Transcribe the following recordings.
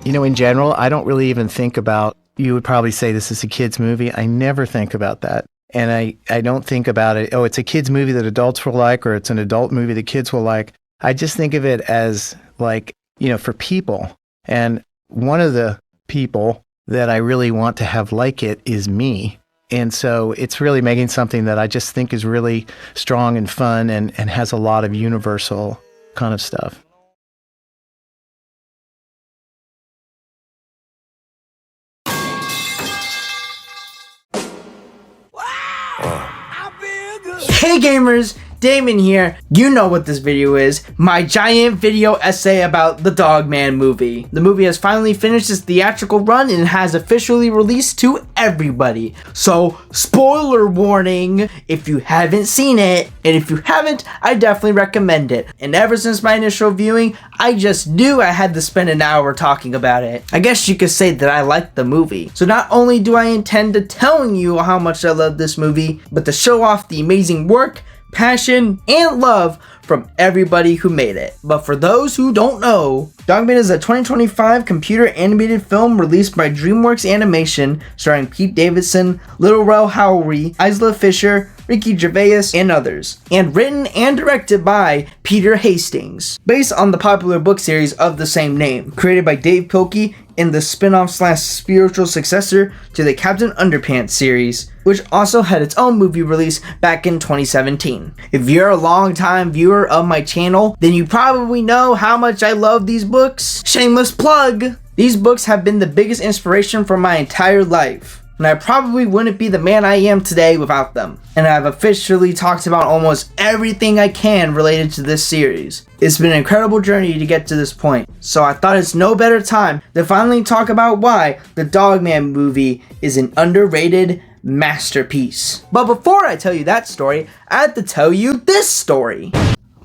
In general, I don't really even think about, you would probably say this is a kid's movie. I never think about that. And I don't think about it, it's a kid's movie that adults will like, or it's an adult movie that kids will like. I just think of it as like, for people. And one of the people that I really want to have like it is me. And so it's really making something that I just think is really strong and fun and has a lot of universal kind of stuff. Hey gamers, Damon here. You know what this video is, my giant video essay about the Dogman movie. The movie has finally finished its theatrical run and has officially released to everybody. So, spoiler warning if you haven't seen it, and if you haven't, I definitely recommend it. And ever since my initial viewing, I just knew I had to spend an hour talking about it. I guess you could say that I liked the movie. So not only do I intend to telling you how much I love this movie, but to show off the amazing work, passion, and love from everybody who made it. But for those who don't know, Dogman is a 2025 computer animated film released by DreamWorks Animation, starring Pete Davidson, Lil Rel Howery, Isla Fisher, Ricky Gervais, and others, and written and directed by Peter Hastings, based on the popular book series of the same name, created by Dave Pilkey in the spin-off / spiritual successor to the Captain Underpants series, which also had its own movie release back in 2017. If you're a long-time viewer of my channel, then you probably know how much I love these books. Shameless plug! These books have been the biggest inspiration for my entire life, and I probably wouldn't be the man I am today without them. And I've officially talked about almost everything I can related to this series. It's been an incredible journey to get to this point, so I thought it's no better time to finally talk about why the Dogman movie is an underrated masterpiece. But before I tell you that story, I have to tell you this story.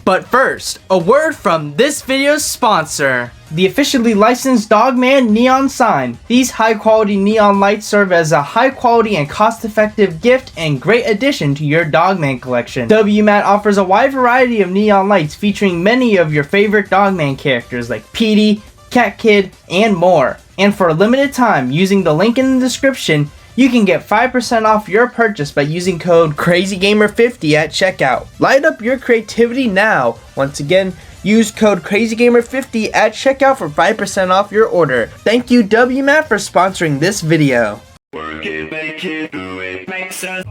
But first, a word from this video's sponsor, the officially licensed Dogman neon sign. These high quality neon lights serve as a high quality and cost effective gift and great addition to your Dogman collection. WMAT offers a wide variety of neon lights featuring many of your favorite Dogman characters like Petey, Cat Kid, and more. And for a limited time, using the link in the description, you can get 5% off your purchase by using code CrazyGamer50 at checkout. Light up your creativity now. Once again, use code CrazyGamer50 at checkout for 5% off your order. Thank you WMAT for sponsoring this video.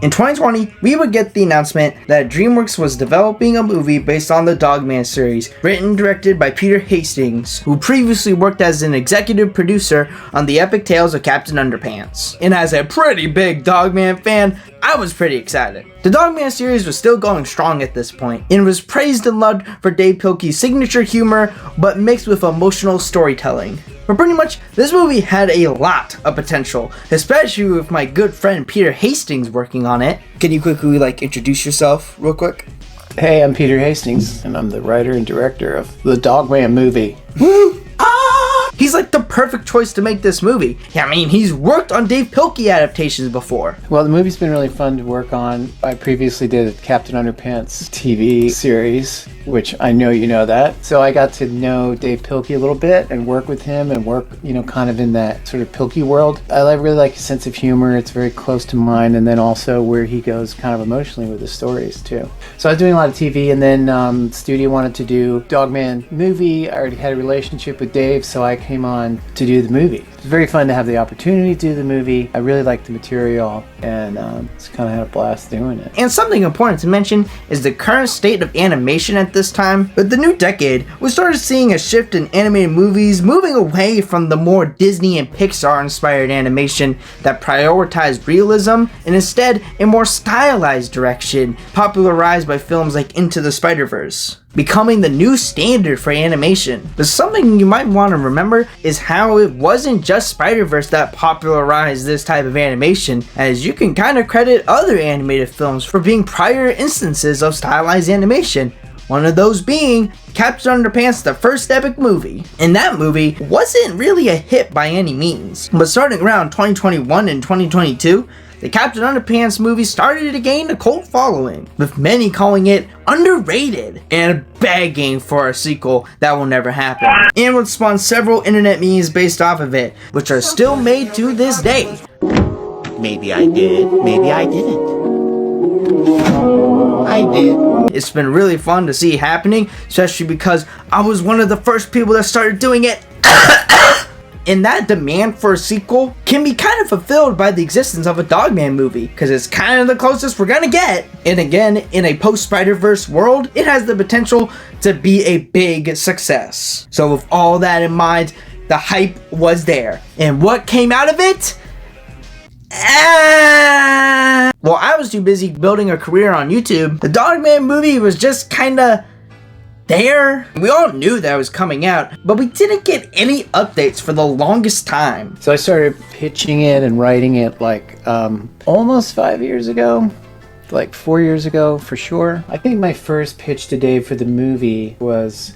In 2020, we would get the announcement that DreamWorks was developing a movie based on the Dogman series, written and directed by Peter Hastings, who previously worked as an executive producer on the epic tales of Captain Underpants. And as a pretty big Dogman fan, I was pretty excited. The Dogman series was still going strong at this point, and was praised and loved for Dave Pilkey's signature humor, but mixed with emotional storytelling. But pretty much, this movie had a lot of potential, especially with my good friend Peter Hastings working on it. Can you quickly introduce yourself real quick? Hey, I'm Peter Hastings, and I'm the writer and director of the Dogman movie. Woo! He's like the perfect choice to make this movie. I mean, he's worked on Dave Pilkey adaptations before. Well, the movie's been really fun to work on. I previously did Captain Underpants TV series, which I know you know that. So I got to know Dave Pilkey a little bit and work with him and work, kind of in that sort of Pilkey world. I really like his sense of humor. It's very close to mine. And then also where he goes kind of emotionally with the stories too. So I was doing a lot of TV, and then the studio wanted to do Dogman movie. I already had a relationship with Dave, so I came on to do the movie. It was very fun to have the opportunity to do the movie. I really liked the material, and just kind of had a blast doing it. And something important to mention is the current state of animation at this time. With the new decade, we started seeing a shift in animated movies moving away from the more Disney and Pixar inspired animation that prioritized realism, and instead a more stylized direction popularized by films like Into the Spider-Verse, becoming the new standard for animation. But something you might want to remember is how it wasn't just Spider-Verse that popularized this type of animation, as you can kind of credit other animated films for being prior instances of stylized animation. One of those being Captain Underpants, the first epic movie. And that movie wasn't really a hit by any means, but starting around 2021 and 2022, the Captain Underpants movie started to gain a cult following, with many calling it underrated and begging for a sequel that will never happen, and would spawn several internet memes based off of it, which are still made to this day. Maybe I did, maybe I didn't. I did. It's been really fun to see happening, especially because I was one of the first people that started doing it. And that demand for a sequel can be kind of fulfilled by the existence of a Dogman movie, because it's kind of the closest we're gonna get. And again, in a post-Spider-Verse world, it has the potential to be a big success. So with all that in mind, the hype was there. And what came out of it? Well, I was too busy building a career on YouTube. The Dogman movie was just kinda there. We all knew that it was coming out, but we didn't get any updates for the longest time. So I started pitching it and writing it like almost 5 years ago, like 4 years ago for sure. I think my first pitch to Dave for the movie was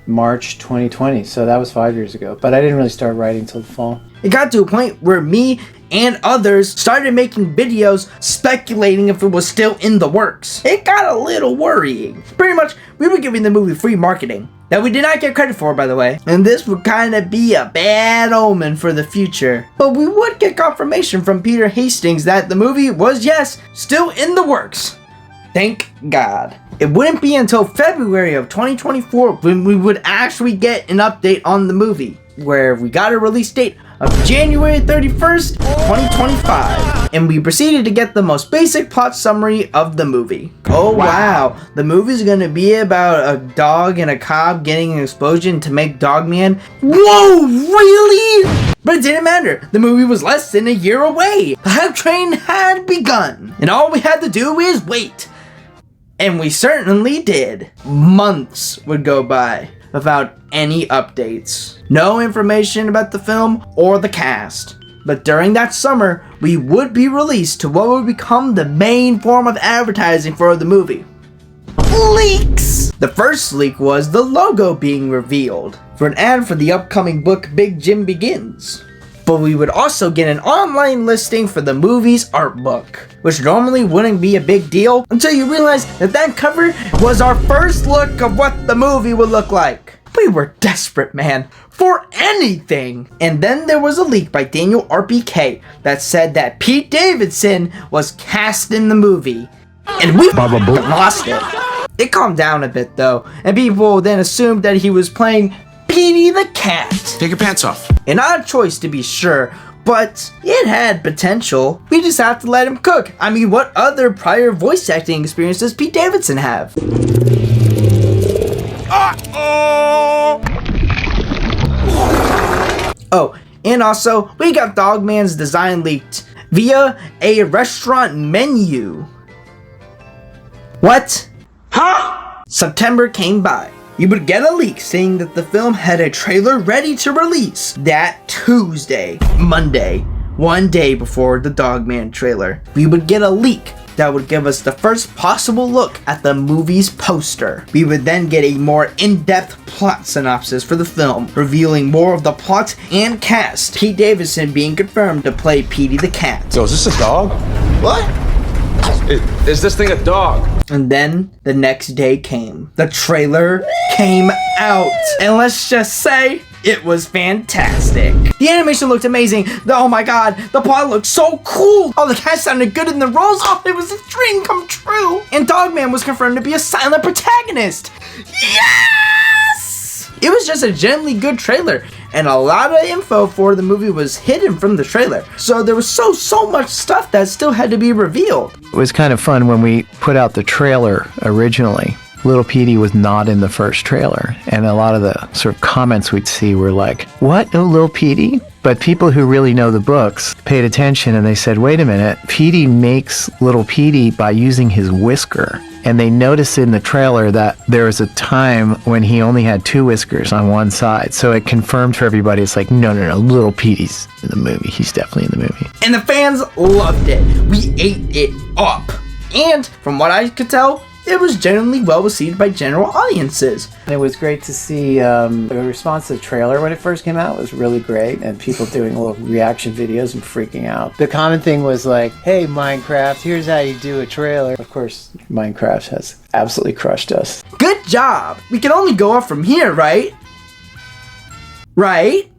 March 2020, so that was 5 years ago, but I didn't really start writing till the fall. It got to a point where me and others started making videos speculating if it was still in the works. It got a little worrying. Pretty much, we were giving the movie free marketing that we did not get credit for, by the way. And this would kind of be a bad omen for the future. But we would get confirmation from Peter Hastings that the movie was, yes, still in the works. Thank God. It wouldn't be until February of 2024 when we would actually get an update on the movie, where we got a release date of January 31st, 2025, and we proceeded to get the most basic plot summary of the movie. Oh wow, the movie's gonna be about a dog and a cop getting an explosion to make Dogman. Whoa, really? But it didn't matter. The movie was less than a year away. The hype train had begun, and all we had to do is wait. And we certainly did. Months would go by without any updates. No information about the film or the cast. But during that summer, we would be released to what would become the main form of advertising for the movie. Leaks! The first leak was the logo being revealed for an ad for the upcoming book Big Jim Begins. But we would also get an online listing for the movie's art book, which normally wouldn't be a big deal until you realize that that cover was our first look of what the movie would look like. We were desperate, man, for anything. And then there was a leak by Daniel RPK that said that Pete Davidson was cast in the movie. And we lost it. It calmed down a bit though, and people then assumed that he was playing Petey the Cat. Take your pants off. An odd choice to be sure, but it had potential. We just have to let him cook. I mean, what other prior voice acting experience does Pete Davidson have? Oh, and also, we got Dogman's design leaked via a restaurant menu. What? Huh? September came by. You would get a leak saying that the film had a trailer ready to release that Tuesday, Monday, one day before the Dogman trailer. We would get a leak that would give us the first possible look at the movie's poster. We would then get a more in-depth plot synopsis for the film, revealing more of the plot and cast. Pete Davidson being confirmed to play Petey the Cat. So is this a dog? What? Is this thing a dog? And then the next day came. The trailer came out. And let's just say, it was fantastic. The animation looked amazing. Oh my god, the plot looked so cool. Oh, the cast sounded good in the roles. Oh, it was a dream come true. And Dogman was confirmed to be a silent protagonist. Yes! It was just a genuinely good trailer. And a lot of info for the movie was hidden from the trailer. So there was so much stuff that still had to be revealed. It was kind of fun when we put out the trailer originally. Little Petey was not in the first trailer, and a lot of the sort of comments we'd see were like, what, no Little Petey? But people who really know the books paid attention and they said, wait a minute, Petey makes Little Petey by using his whisker. And they noticed in the trailer that there was a time when he only had two whiskers on one side. So it confirmed for everybody, it's like, no, Little Petey's in the movie. He's definitely in the movie. And the fans loved it. We ate it up. And from what I could tell, it was generally well received by general audiences. It was great to see the response to the trailer when it first came out was really great, and people doing little reaction videos and freaking out. The common thing was like, hey, Minecraft, here's how you do a trailer. Of course, Minecraft has absolutely crushed us. Good job! We can only go up from here, right? Right?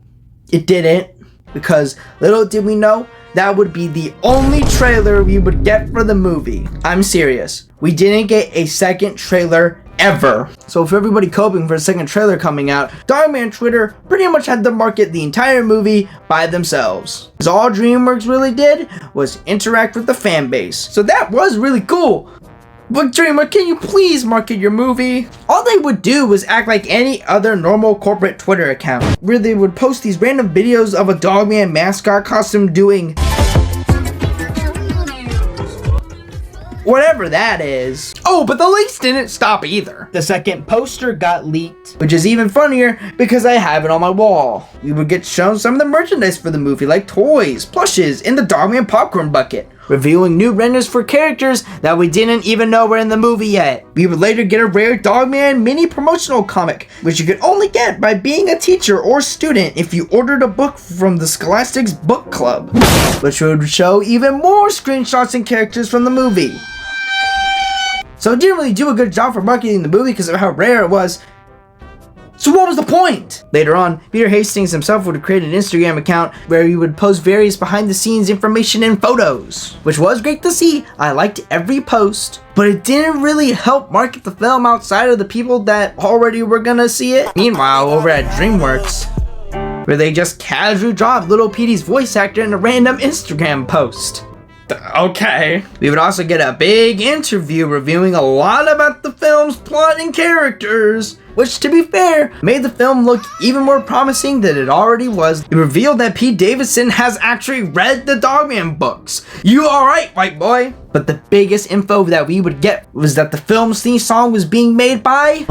It didn't, because little did we know, that would be the only trailer we would get for the movie. I'm serious. We didn't get a second trailer ever. So for everybody coping for a second trailer coming out, Dogman Twitter pretty much had to market the entire movie by themselves. Because all DreamWorks really did was interact with the fan base. So that was really cool. But DreamWorks, can you please market your movie? All they would do was act like any other normal corporate Twitter account, where they would post these random videos of a Dogman mascot costume doing whatever that is. Oh, but the leaks didn't stop either. The second poster got leaked, which is even funnier because I have it on my wall. We would get shown some of the merchandise for the movie, like toys, plushes, in the Dogman popcorn bucket, revealing new renders for characters that we didn't even know were in the movie yet. We would later get a rare Dogman mini promotional comic, which you could only get by being a teacher or student if you ordered a book from the Scholastic's book club, which would show even more screenshots and characters from the movie. So it didn't really do a good job for marketing the movie because of how rare it was. So what was the point? Later on, Peter Hastings himself would create an Instagram account where he would post various behind the scenes information and photos, which was great to see. I liked every post, but it didn't really help market the film outside of the people that already were gonna see it. Meanwhile, over at DreamWorks, where they just casually dropped Little Petey's voice actor in a random Instagram post. Okay. We would also get a big interview reviewing a lot about the film's plot and characters, which, to be fair, made the film look even more promising than it already was. It revealed that Pete Davidson has actually read the Dogman books. You alright, white boy? But the biggest info that we would get was that the film's theme song was being made by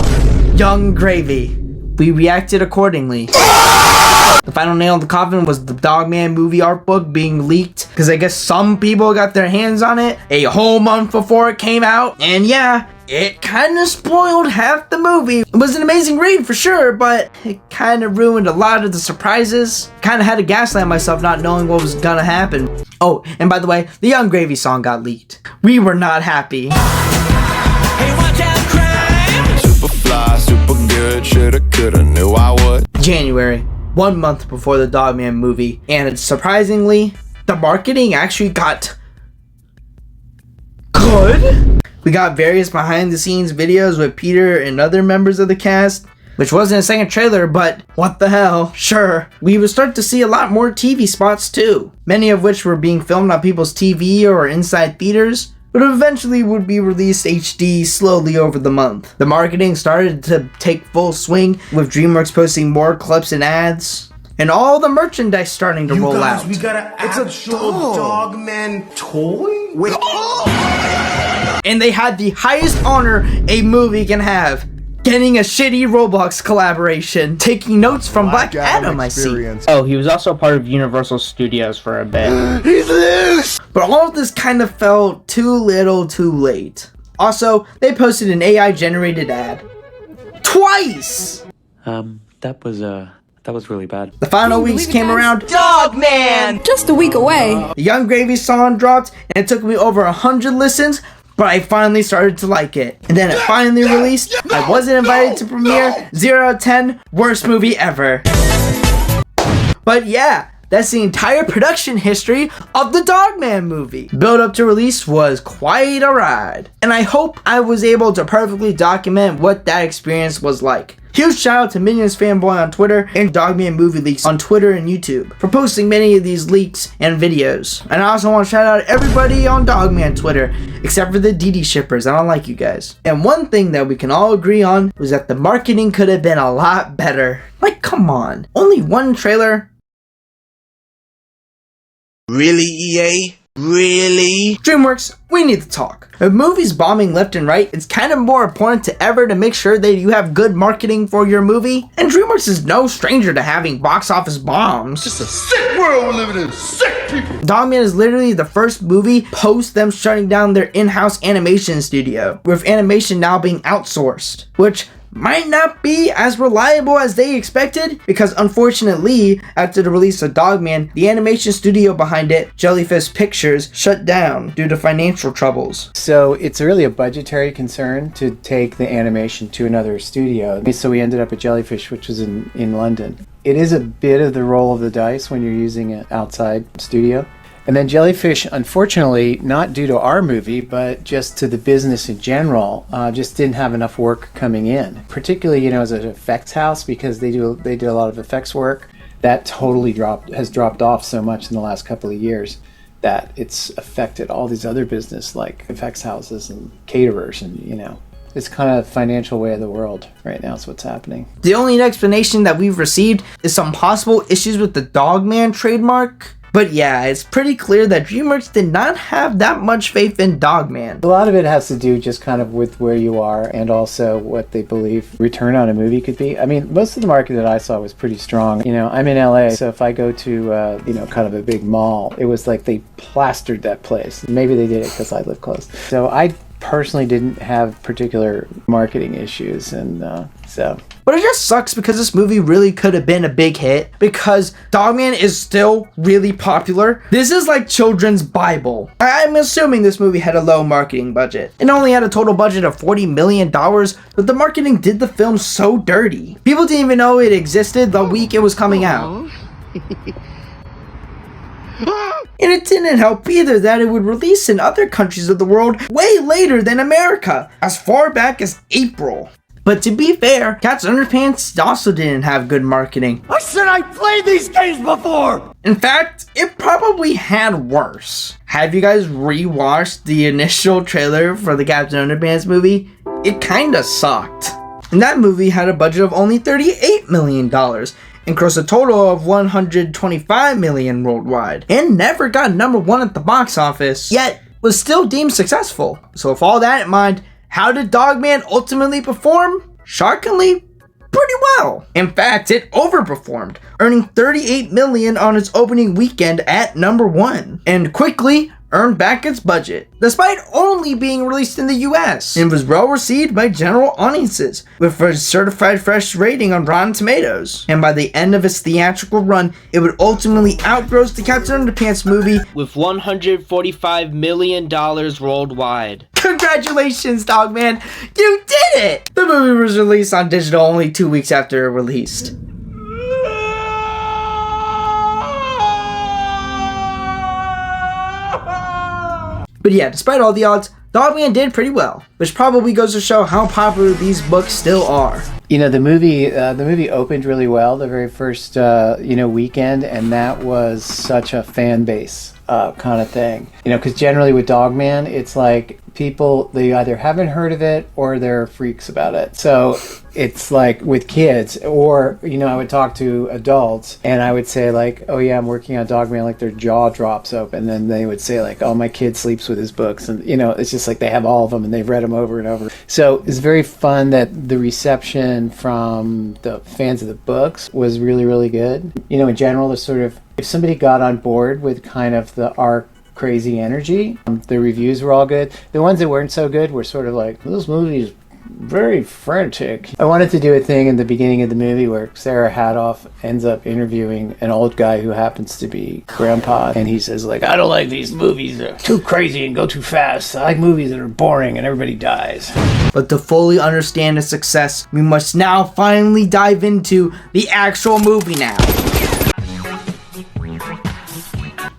Young Gravy. We reacted accordingly. The final nail in the coffin was the Dogman movie art book being leaked, because I guess some people got their hands on it a whole month before it came out. And yeah, it kind of spoiled half the movie. It was an amazing read for sure, but it kind of ruined a lot of the surprises. Kind of had to gaslight myself not knowing what was gonna happen. Oh, and by the way, the Young Gravy song got leaked. We were not happy. Hey, watch out, crime! Super fly, super good, shoulda, coulda, knew I would. January. 1 month before the Dogman movie, and surprisingly, the marketing actually got good. We got various behind the scenes videos with Peter and other members of the cast, which wasn't a second trailer, but what the hell, sure. We would start to see a lot more TV spots too, many of which were being filmed on people's TV or inside theaters, but eventually would be released HD slowly over the month. The marketing started to take full swing, with DreamWorks posting more clips and ads, and all the merchandise starting to roll out. We got an actual Dogman toy? Wait. And they had the highest honor a movie can have, getting a shitty Roblox collaboration, taking notes from Black Adam, I see. Oh, he was also part of Universal Studios for a bit. He's loose! But all of this kind of felt too little too late. Also, they posted an AI-generated ad. Twice! That was really bad. The final weeks came around. Dogman! Just a week away. The Young Gravy song dropped, and it took me over 100 listens, but I finally started to like it. And then it finally released. I wasn't invited to premiere. 0 out of 10, worst movie ever. But yeah, that's the entire production history of the Dogman movie. Build up to release was quite a ride, and I hope I was able to perfectly document what that experience was like. Huge shout out to Minions Fanboy on Twitter and Dogman Movie Leaks on Twitter and YouTube for posting many of these leaks and videos. And I also want to shout out everybody on Dogman Twitter, except for the DD shippers. I don't like you guys. And one thing that we can all agree on was that the marketing could have been a lot better. Like, come on. Only one trailer? Really, EA? Really? DreamWorks, we need to talk. If movies bombing left and right, it's kind of more important than ever to make sure that you have good marketing for your movie. And DreamWorks is no stranger to having box office bombs. It's a sick world we're living in. Sick! Dogman is literally the first movie post them shutting down their in-house animation studio, with animation now being outsourced, which might not be as reliable as they expected, because unfortunately, after the release of Dogman, the animation studio behind it, Jellyfish Pictures, shut down due to financial troubles. So it's really a budgetary concern to take the animation to another studio. So we ended up at Jellyfish, which was in London. It is a bit of the roll of the dice when you're using an outside studio. And then Jellyfish, unfortunately, not due to our movie, but just to the business in general, just didn't have enough work coming in. Particularly, as an effects house, because they did a lot of effects work. That totally has dropped off so much in the last couple of years that it's affected all these other business like effects houses and caterers, and it's kind of the financial way of the world right now is what's happening. The only explanation that we've received is some possible issues with the Dogman trademark. But yeah, it's pretty clear that DreamWorks did not have that much faith in Dogman. A lot of it has to do just kind of with where you are and also what they believe return on a movie could be. I mean, most of the market that I saw was pretty strong. I'm in LA, so if I go to, kind of a big mall, it was like they plastered that place. Maybe they did it because I live close. So I personally didn't have particular marketing issues, and so... But it just sucks because this movie really could have been a big hit, because Dogman is still really popular. This is like children's Bible. I'm assuming this movie had a low marketing budget. It only had a total budget of $40 million, but the marketing did the film so dirty. People didn't even know it existed the week it was coming out. And it didn't help either that it would release in other countries of the world way later than America, as far back as April. But to be fair, Cats Underpants also didn't have good marketing. I said I played these games before! In fact, it probably had worse. Have you guys rewatched the initial trailer for the Captain Underpants movie? It kinda sucked. And that movie had a budget of only $38 million. And grossed a total of $125 million worldwide, and never got #1 at the box office, yet was still deemed successful. So with all that in mind, how did Dogman ultimately perform? Shockingly, pretty well. In fact, it overperformed, earning $38 million on its opening weekend at #1, and quickly earned back its budget, despite only being released in the US, and was well received by general audiences, with a certified fresh rating on Rotten Tomatoes. And by the end of its theatrical run, it would ultimately outgross the Captain Underpants movie with $145 million worldwide. Congratulations, Dogman! You did it! The movie was released on digital only 2 weeks after it released. But yeah, despite all the odds, Dogman did pretty well, which probably goes to show how popular these books still are. The movie opened really well the very first weekend, and that was such a fan base kind of thing. Because generally with Dogman, it's like people, they either haven't heard of it or they're freaks about it. So it's like with kids, or I would talk to adults and I would say like, oh yeah, I'm working on Dogman, like their jaw drops open, and then they would say like, oh, my kid sleeps with his books, and it's just like they have all of them and they've read them over and over. So it's very fun that the reception from the fans of the books was really, really good. In general, the sort of, if somebody got on board with kind of the arc crazy energy, the reviews were all good. The ones that weren't so good were sort of like, this movie is very frantic. I wanted to do a thing in the beginning of the movie where Sarah Hadoff ends up interviewing an old guy who happens to be grandpa, and he says like, I don't like these movies, they're too crazy and go too fast. I like movies that are boring and everybody dies. But to fully understand its success, we must now finally dive into the actual movie now.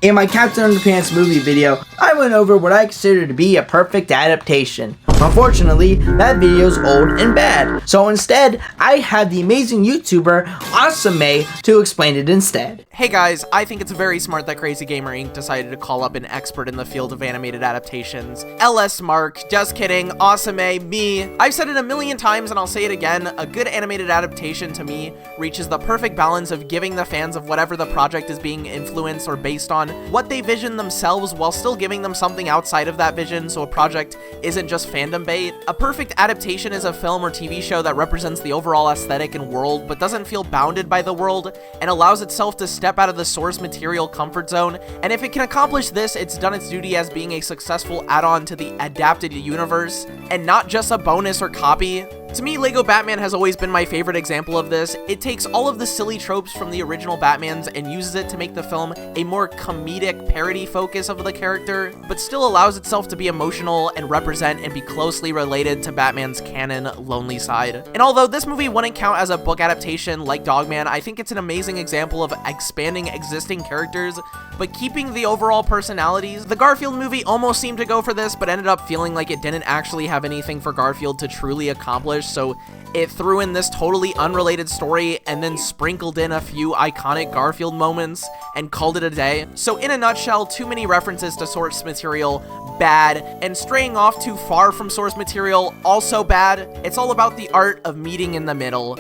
In my Captain Underpants movie video, I went over what I consider to be a perfect adaptation. Unfortunately, that video is old and bad, so instead, I had the amazing YouTuber Asame to explain it instead. Hey guys, I think it's very smart that Crazy Gamer Inc. decided to call up an expert in the field of animated adaptations. LS Mark, just kidding, Asame, me. I've said it a million times and I'll say it again, a good animated adaptation to me reaches the perfect balance of giving the fans of whatever the project is being influenced or based on what they vision themselves while still giving them something outside of that vision, so a project isn't just fandom fandom bait. A perfect adaptation is a film or TV show that represents the overall aesthetic and world, but doesn't feel bounded by the world, and allows itself to step out of the source material comfort zone, and if it can accomplish this, it's done its duty as being a successful add-on to the adapted universe, and not just a bonus or copy. To me, Lego Batman has always been my favorite example of this. It takes all of the silly tropes from the original Batmans and uses it to make the film a more comedic parody focus of the character, but still allows itself to be emotional and represent and be closely related to Batman's canon lonely side. And although this movie wouldn't count as a book adaptation like Dogman, I think it's an amazing example of expanding existing characters, but keeping the overall personalities. The Garfield movie almost seemed to go for this, but ended up feeling like it didn't actually have anything for Garfield to truly accomplish, so it threw in this totally unrelated story and then sprinkled in a few iconic Garfield moments and called it a day. So in a nutshell, too many references to source material, bad, and straying off too far from source material, also bad. It's all about the art of meeting in the middle.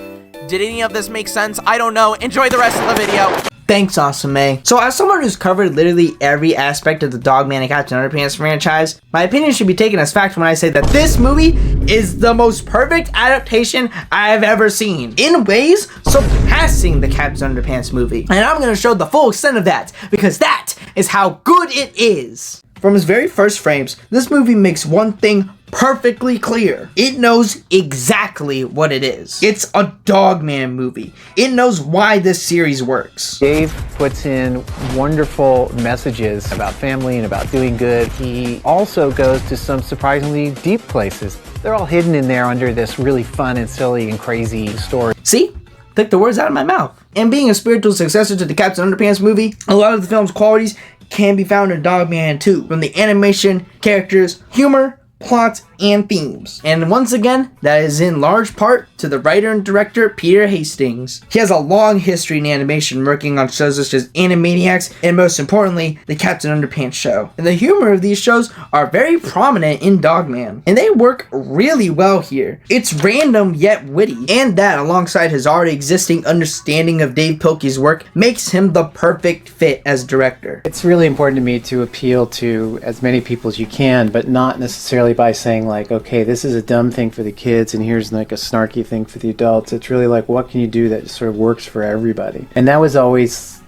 Did any of this make sense? I don't know. Enjoy the rest of the video. Thanks, Awesome A. So as someone who's covered literally every aspect of the Dogman and Captain Underpants franchise, my opinion should be taken as fact when I say that this movie is the most perfect adaptation I've ever seen, in ways surpassing the Captain Underpants movie. And I'm gonna show the full extent of that, because that is how good it is. From its very first frames, this movie makes one thing perfectly clear. It knows exactly what it is. It's a Dogman movie. It knows why this series works. Dave puts in wonderful messages about family and about doing good. He also goes to some surprisingly deep places. They're all hidden in there under this really fun and silly and crazy story. See? Took the words out of my mouth. And being a spiritual successor to the Captain Underpants movie, a lot of the film's qualities can be found in Dogman 2, from the animation, characters, humor, plots, and themes. And once again, that is in large part to the writer and director Peter Hastings. He has a long history in animation, working on shows such as Animaniacs and most importantly, the Captain Underpants show. And the humor of these shows are very prominent in Dogman, and they work really well here. It's random yet witty, and that alongside his already existing understanding of Dave Pilkey's work makes him the perfect fit as director. It's really important to me to appeal to as many people as you can, but not necessarily by saying like, okay, this is a dumb thing for the kids and here's like a snarky thing for the adults. It's really like, what can you do that sort of works for everybody? And that was always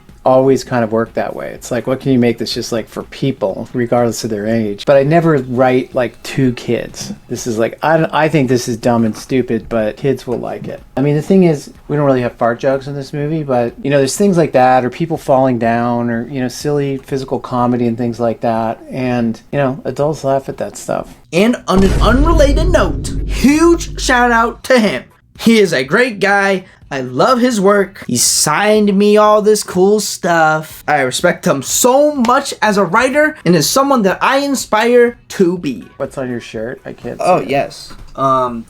kind of worked that way. It's like, what can you make that's just like for people, regardless of their age? But I never write like to kids. This is like, I think this is dumb and stupid, but kids will like it. I mean, the thing is, we don't really have fart jokes in this movie, but you know, there's things like that, or people falling down, or you know, silly physical comedy and things like that. And you know, adults laugh at that stuff. And on an unrelated note, huge shout out to him. He is a great guy. I love his work. He signed me all this cool stuff. I respect him so much as a writer and as someone that I inspire to be. What's on your shirt? I can't see. Oh, yes.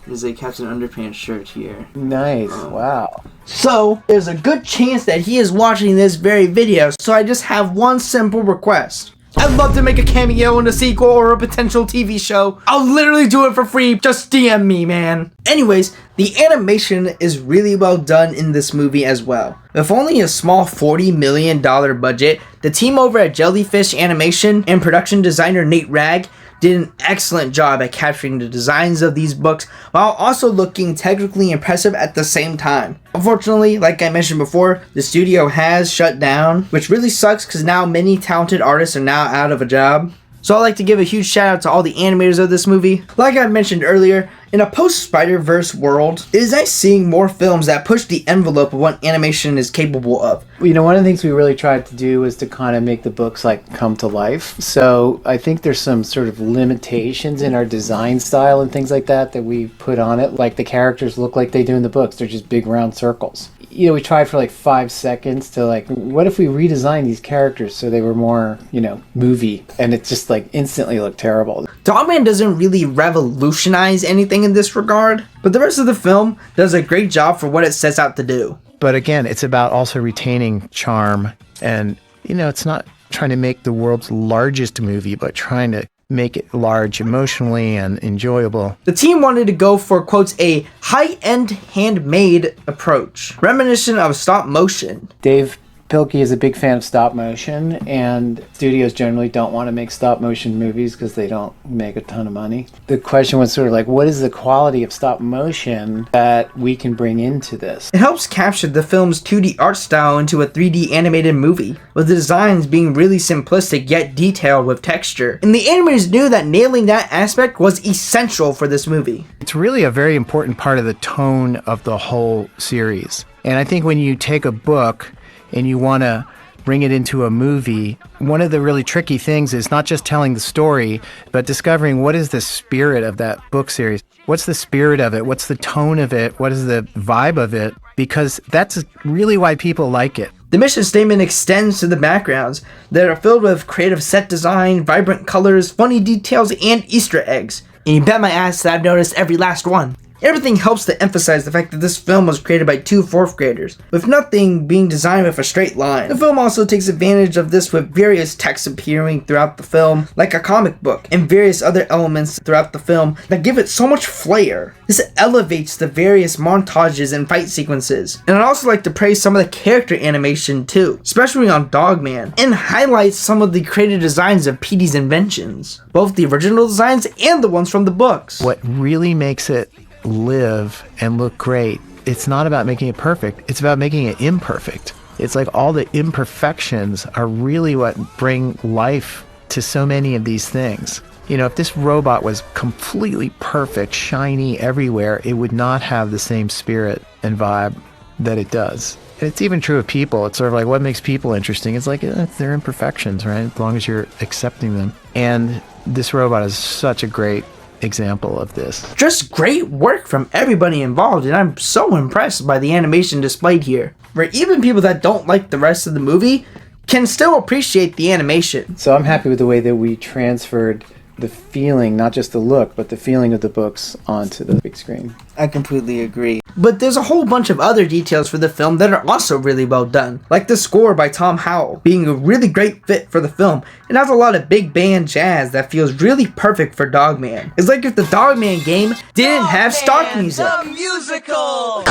There's a Captain Underpants shirt here. Nice. Wow. So, there's a good chance that he is watching this very video, so I just have one simple request. I'd love to make a cameo in a sequel or a potential TV show. I'll literally do it for free. Just DM me, man. Anyways, the animation is really well done in this movie as well. With only a small $40 million budget, the team over at Jellyfish Animation and production designer Nate Ragg did an excellent job at capturing the designs of these books while also looking technically impressive at the same time. Unfortunately, like I mentioned before, the studio has shut down, which really sucks because now many talented artists are now out of a job. So I'd like to give a huge shout out to all the animators of this movie. Like I mentioned earlier, in a post-Spider-Verse world, it is nice seeing more films that push the envelope of what animation is capable of. You know, one of the things we really tried to do was to kind of make the books like come to life. So I think there's some sort of limitations in our design style and things like that we put on it. Like the characters look like they do in the books. They're just big round circles. You know, we tried for like 5 seconds to like, what if we redesigned these characters so they were more, you know, movie, and it just like instantly looked terrible. Dogman doesn't really revolutionize anything in this regard, but the rest of the film does a great job for what it sets out to do. But again, it's about also retaining charm, and you know, it's not trying to make the world's largest movie, but trying to make it large emotionally and enjoyable. The team wanted to go for, quotes, a high-end handmade approach, reminiscent of stop motion. Dave Pilkey is a big fan of stop motion, and studios generally don't want to make stop motion movies because they don't make a ton of money. The question was sort of like, what is the quality of stop motion that we can bring into this? It helps capture the film's 2D art style into a 3D animated movie, with the designs being really simplistic yet detailed with texture. And the animators knew that nailing that aspect was essential for this movie. It's really a very important part of the tone of the whole series. And I think when you take a book and you want to bring it into a movie, one of the really tricky things is not just telling the story, but discovering what is the spirit of that book series. What's the spirit of it? What's the tone of it? What is the vibe of it? Because that's really why people like it. The mission statement extends to the backgrounds that are filled with creative set design, vibrant colors, funny details, and Easter eggs. And you bet my ass that I've noticed every last one. Everything helps to emphasize the fact that this film was created by 2 4th graders, with nothing being designed with a straight line. The film also takes advantage of this with various texts appearing throughout the film, like a comic book, and various other elements throughout the film that give it so much flair. This elevates the various montages and fight sequences. And I'd also like to praise some of the character animation too, especially on Dogman, and highlights some of the creative designs of Petey's inventions, both the original designs and the ones from the books. What really makes it live and look great, it's not about making it perfect, it's about making it imperfect. It's like all the imperfections are really what bring life to so many of these things. You know, if this robot was completely perfect, shiny everywhere, it would not have the same spirit and vibe that it does. And it's even true of people. It's sort of like what makes people interesting. It's like it's their imperfections, right? As long as you're accepting them. And this robot is such a great example of this. Just great work from everybody involved, and I'm so impressed by the animation displayed here, where even people that don't like the rest of the movie can still appreciate the animation. So I'm happy with the way that we transferred the feeling, not just the look, but the feeling of the books onto the big screen. I completely agree. But there's a whole bunch of other details for the film that are also really well done, like the score by Tom Howell being a really great fit for the film. It has a lot of big band jazz that feels really perfect for Dogman. It's like if the Dogman game didn't have stock music. The musical!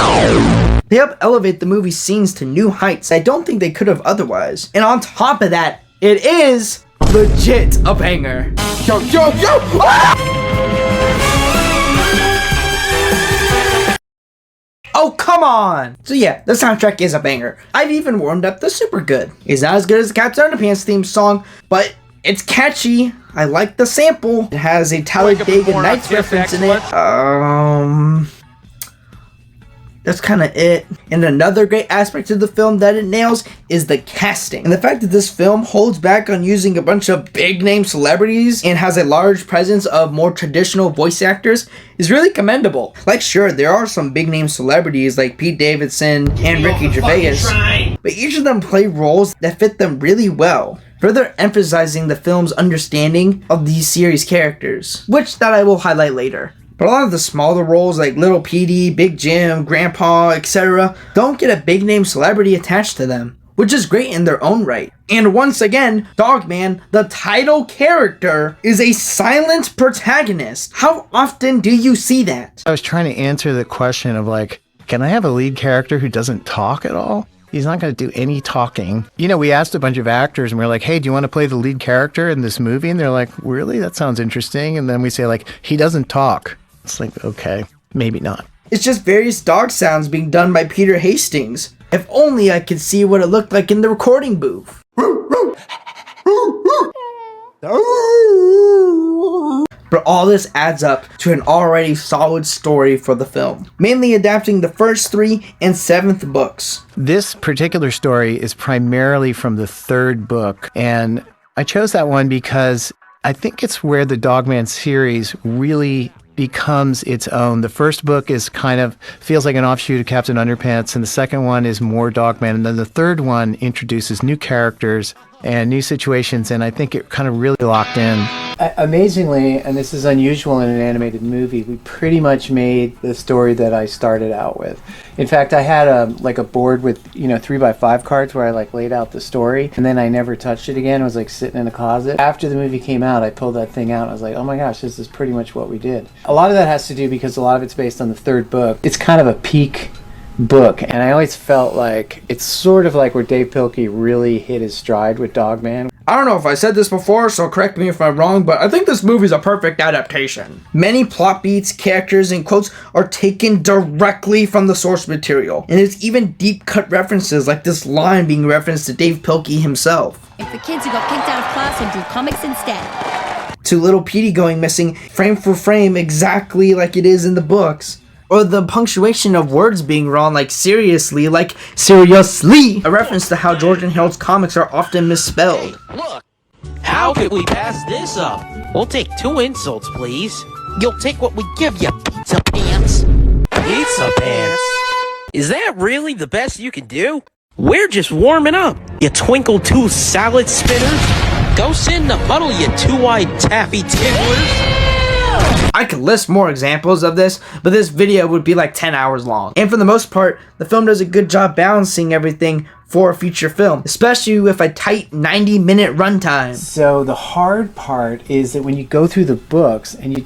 They help elevate the movie's scenes to new heights I don't think they could have otherwise. And on top of that, it is legit a banger. Yo! Ah! Oh, come on! So yeah, the soundtrack is a banger. I've even warmed up the super good. It's not as good as the Captain Underpants theme song, but it's catchy. I like the sample. It has a Talladega Nights reference in it. That's kind of it. And another great aspect of the film that it nails is the casting. And the fact that this film holds back on using a bunch of big name celebrities and has a large presence of more traditional voice actors is really commendable. Like sure, there are some big name celebrities like Pete Davidson and Ricky Gervais, but each of them play roles that fit them really well, further emphasizing the film's understanding of these series characters, which that I will highlight later. But a lot of the smaller roles like Little Petey, Big Jim, Grandpa, etc. don't get a big name celebrity attached to them, which is great in their own right. And once again, Dogman, the title character, is a silent protagonist. How often do you see that? I was trying to answer the question of like, can I have a lead character who doesn't talk at all? He's not going to do any talking. You know, we asked a bunch of actors and we were like, hey, do you want to play the lead character in this movie? And they're like, really? That sounds interesting. And then we say like, he doesn't talk. It's like, okay, maybe not. It's just various dog sounds being done by Peter Hastings. If only I could see what it looked like in the recording booth. But all this adds up to an already solid story for the film, mainly adapting the first 3 and 7th books. This particular story is primarily from the 3rd book, and I chose that one because I think it's where the Dogman series really becomes its own. The first book is kind of feels like an offshoot of Captain Underpants, and the second one is more Dogman, and then the third one introduces new characters and new situations, and I think it kind of really locked in. Amazingly, and this is unusual in an animated movie, we pretty much made the story that I started out with. In fact, I had a board with 3x5 cards where I laid out the story, and then I never touched it again. It was sitting in a closet. After the movie came out, I pulled that thing out and I was like, oh my gosh, this is pretty much what we did. A lot of that has to do because a lot of it's based on the 3rd book. It's kind of a peek book, and I always felt like it's sort of like where Dave Pilkey really hit his stride with Dogman. I don't know if I said this before, so correct me if I'm wrong, but I think this movie's a perfect adaptation. Many plot beats, characters, and quotes are taken directly from the source material, and there's even deep cut references like this line being referenced to Dave Pilkey himself. If the kids who got kicked out of class and drew comics instead. To little Petey going missing frame for frame exactly like it is in the books. Or the punctuation of words being wrong, like seriously, like seriously. A reference to how George and Harold's comics are often misspelled. Hey, look, how could we pass this up? We'll take 2 insults, please. You'll take what we give you, pizza pants. Pizza pants? Is that really the best you can do? We're just warming up. You twinkle 2 salad spinners. Go sit in the puddle, you 2-eyed taffy tigglers. I could list more examples of this, but this video would be like 10 hours long. And for the most part, the film does a good job balancing everything for a feature film, especially with a tight 90-minute runtime. So the hard part is that when you go through the books and you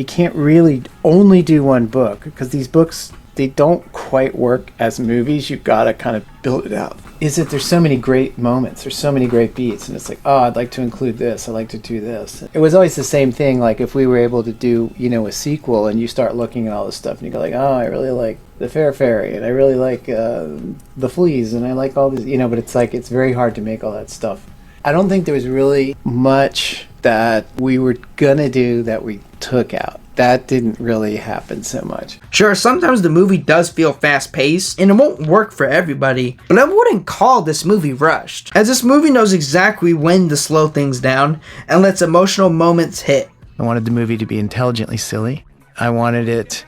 can't really only do one book, because these books, they don't quite work as movies. You've got to kind of build it out. Is that there's so many great moments, there's so many great beats, and it's like, oh, I'd like to include this, I'd like to do this. It was always the same thing, like if we were able to do, a sequel, and you start looking at all this stuff, and you go like, oh, I really like the Fair Fairy, and I really like the Fleas, and I like all this, but it's like, it's very hard to make all that stuff. I don't think there was really much that we were gonna do that we took out. That didn't really happen so much. Sure, sometimes the movie does feel fast-paced, and it won't work for everybody, but I wouldn't call this movie rushed, as this movie knows exactly when to slow things down and lets emotional moments hit. I wanted the movie to be intelligently silly. I wanted it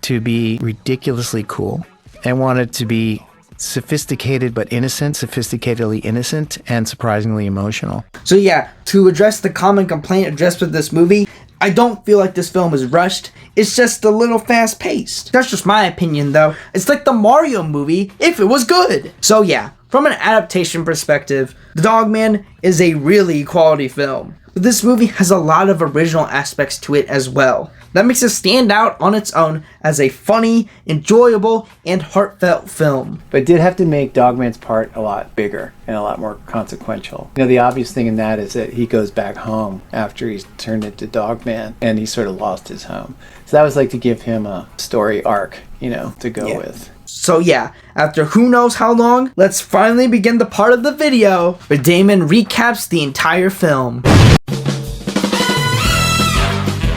to be ridiculously cool. I wanted it to be sophisticated but innocent, sophisticatedly innocent, and surprisingly emotional. So yeah, to address the common complaint addressed with this movie, I don't feel like this film is rushed, it's just a little fast-paced. That's just my opinion though. It's like the Mario movie if it was good. So yeah, from an adaptation perspective, The Dogman is a really quality film. But this movie has a lot of original aspects to it as well. That makes it stand out on its own as a funny, enjoyable, and heartfelt film. But it did have to make Dogman's part a lot bigger and a lot more consequential. The obvious thing in that is that he goes back home after he's turned into Dogman, and he sort of lost his home. So that was like to give him a story arc, to go with. So yeah, after who knows how long, let's finally begin the part of the video where Damon recaps the entire film.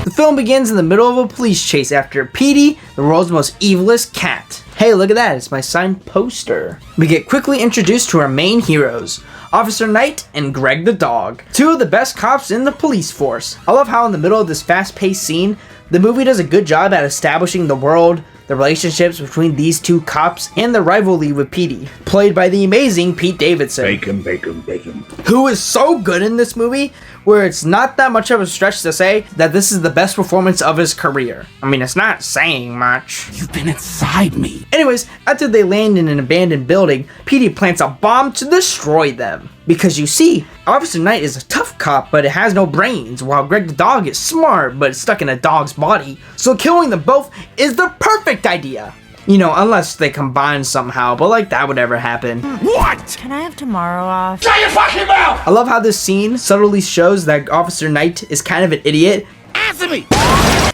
The film begins in the middle of a police chase after Petey, the world's most evilest cat. Hey, look at that, it's my signed poster. We get quickly introduced to our main heroes, Officer Knight and Greg the dog, 2 of the best cops in the police force. I love how in the middle of this fast-paced scene, the movie does a good job at establishing the world, the relationships between these 2 cops, and the rivalry with Petey, played by the amazing Pete Davidson. Bacon, bacon, bacon. Who is so good in this movie, where it's not that much of a stretch to say that this is the best performance of his career. I mean, it's not saying much. You've been inside me. Anyways, after they land in an abandoned building, Petey plants a bomb to destroy them. Because you see, Officer Knight is a tough cop, but it has no brains, while Greg the dog is smart, but it's stuck in a dog's body. So killing them both is the perfect idea. Unless they combine somehow, but like that would ever happen. What? Can I have tomorrow off? Shut your fucking mouth! I love how this scene subtly shows that Officer Knight is kind of an idiot. Answer me!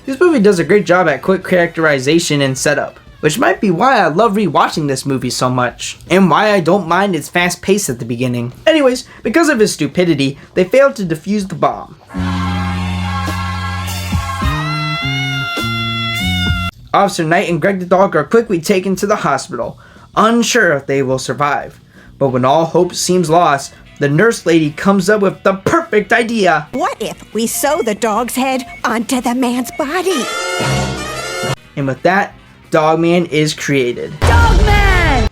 This movie does a great job at quick characterization and setup, which might be why I love rewatching this movie so much, and why I don't mind its fast pace at the beginning. Anyways, because of his stupidity, they failed to defuse the bomb. Officer Knight and Greg the dog are quickly taken to the hospital, unsure if they will survive. But when all hope seems lost, the nurse lady comes up with the perfect idea. What if we sew the dog's head onto the man's body? And with that, Dogman is created. Dogman!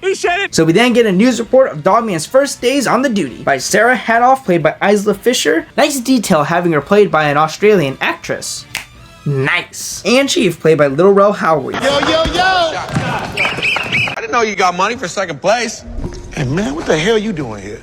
He said it! So we then get a news report of Dogman's first days on the duty by Sarah Hadoff, played by Isla Fisher. Nice detail having her played by an Australian actress. Nice. And Chief, played by Little Rel Howery. Yo, yo, yo! I didn't know you got money for second place. Hey, man, what the hell you doing here?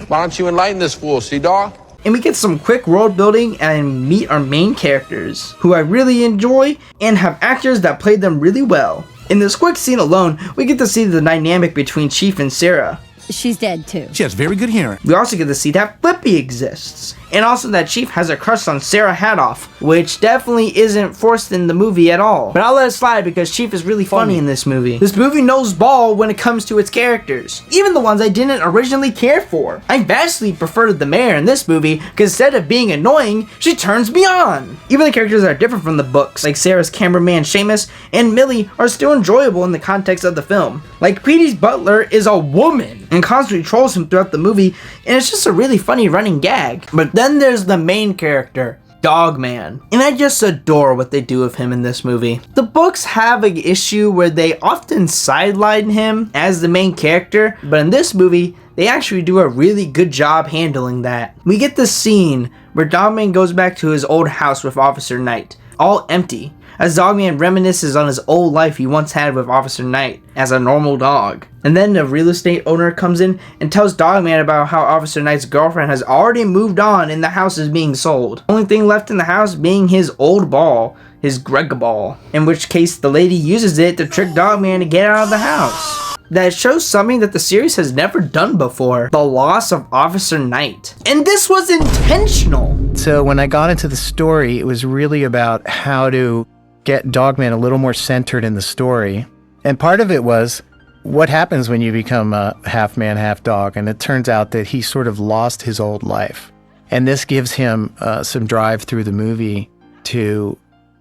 Why don't you enlighten this fool, Sea-Dog? And we get some quick world building and meet our main characters, who I really enjoy and have actors that play them really well. In this quick scene alone, we get to see the dynamic between Chief and Sarah. She's dead too. She has very good hearing. We also get to see that Flippy exists. And also that Chief has a crush on Sarah Hadoff, which definitely isn't forced in the movie at all. But I'll let it slide because Chief is really funny in this movie. This movie knows ball when it comes to its characters, even the ones I didn't originally care for. I vastly preferred the mayor in this movie because instead of being annoying, she turns me on. Even the characters that are different from the books, like Sarah's cameraman Seamus and Millie, are still enjoyable in the context of the film. Like Petey's butler is a woman and constantly trolls him throughout the movie, and it's just a really funny running gag. But then there's the main character, Dogman, and I just adore what they do with him in this movie. The books have an issue where they often sideline him as the main character, but in this movie, they actually do a really good job handling that. We get the scene where Dogman goes back to his old house with Officer Knight, all empty, as Dogman reminisces on his old life he once had with Officer Knight as a normal dog. And then the real estate owner comes in and tells Dogman about how Officer Knight's girlfriend has already moved on and the house is being sold. Only thing left in the house being his old ball, his Greg ball, in which case the lady uses it to trick Dogman to get out of the house. That shows something that the series has never done before, the loss of Officer Knight. And this was intentional. So when I got into the story, it was really about how to get Dogman a little more centered in the story. And part of it was what happens when you become a half man, half dog. And it turns out that he sort of lost his old life. And this gives him some drive through the movie to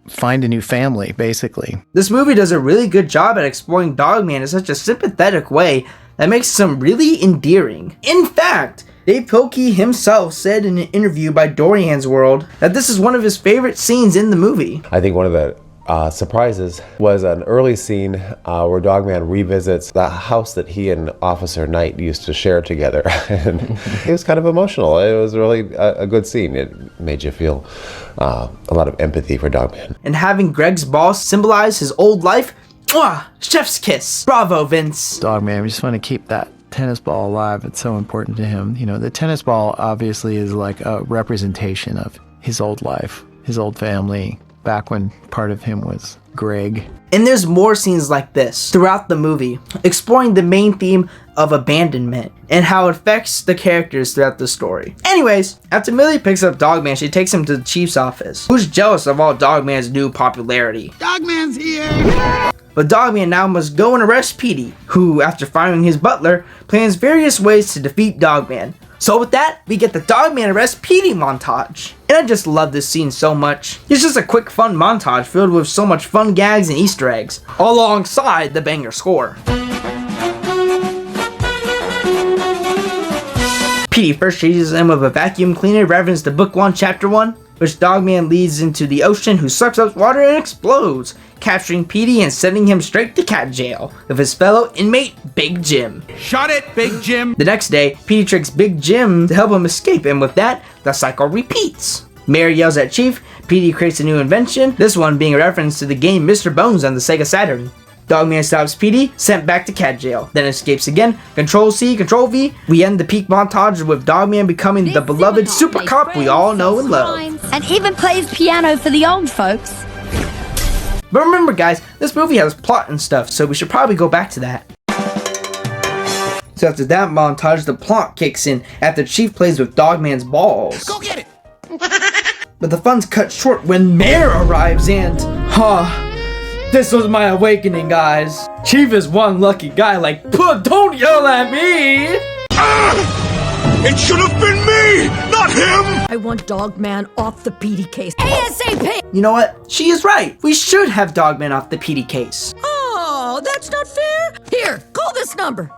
find a new family, basically. This movie does a really good job at exploring Dogman in such a sympathetic way that makes him really endearing. In fact, Dave Pilkey himself said in an interview by Dorian's World that this is one of his favorite scenes in the movie. I think one of the surprises was an early scene where Dogman revisits the house that he and Officer Knight used to share together. And it was kind of emotional. It was really a good scene. It made you feel a lot of empathy for Dogman. And having Greg's ball symbolize his old life, mwah, chef's kiss. Bravo, Vince. Dogman, we just want to keep that tennis ball alive. It's so important to him. You know, the tennis ball obviously is like a representation of his old life, his old family, back when part of him was Greg. And there's more scenes like this throughout the movie, exploring the main theme of abandonment and how it affects the characters throughout the story. Anyways, after Millie picks up Dogman, she takes him to the chief's office, who's jealous of all Dogman's new popularity. Dogman's here! But Dogman now must go and arrest Petey, who, after firing his butler, plans various ways to defeat Dogman. So with that, we get the Dogman arrest Petey montage. And I just love this scene so much. It's just a quick fun montage filled with so much fun gags and Easter eggs, alongside the banger score. Petey first chases him with a vacuum cleaner, reference to Book 1, Chapter 1, which Dogman leads into the ocean, who sucks up water and explodes, capturing Petey and sending him straight to cat jail with his fellow inmate, Big Jim. Shut it, Big Jim! The next day, Petey tricks Big Jim to help him escape, and with that, the cycle repeats. Mayor yells at Chief, Petey creates a new invention, this one being a reference to the game Mr. Bones on the Sega Saturn. Dogman stops Petey, sent back to cat jail, then escapes again. Control C, Control V. We end the peak montage with Dogman becoming the beloved super cop we all know and love. And even plays piano for the old folks. But remember guys, this movie has plot and stuff, so we should probably go back to that. So after that montage, the plot kicks in after Chief plays with Dogman's balls. Go get it! But the fun's cut short when Mayor arrives and... this was my awakening, guys. Chief is one lucky guy like, don't yell at me! It should have been me, not him! I want Dogman off the Petey case. ASAP! You know what? She is right. We should have Dogman off the Petey case. Oh, that's not fair. Here, call this number.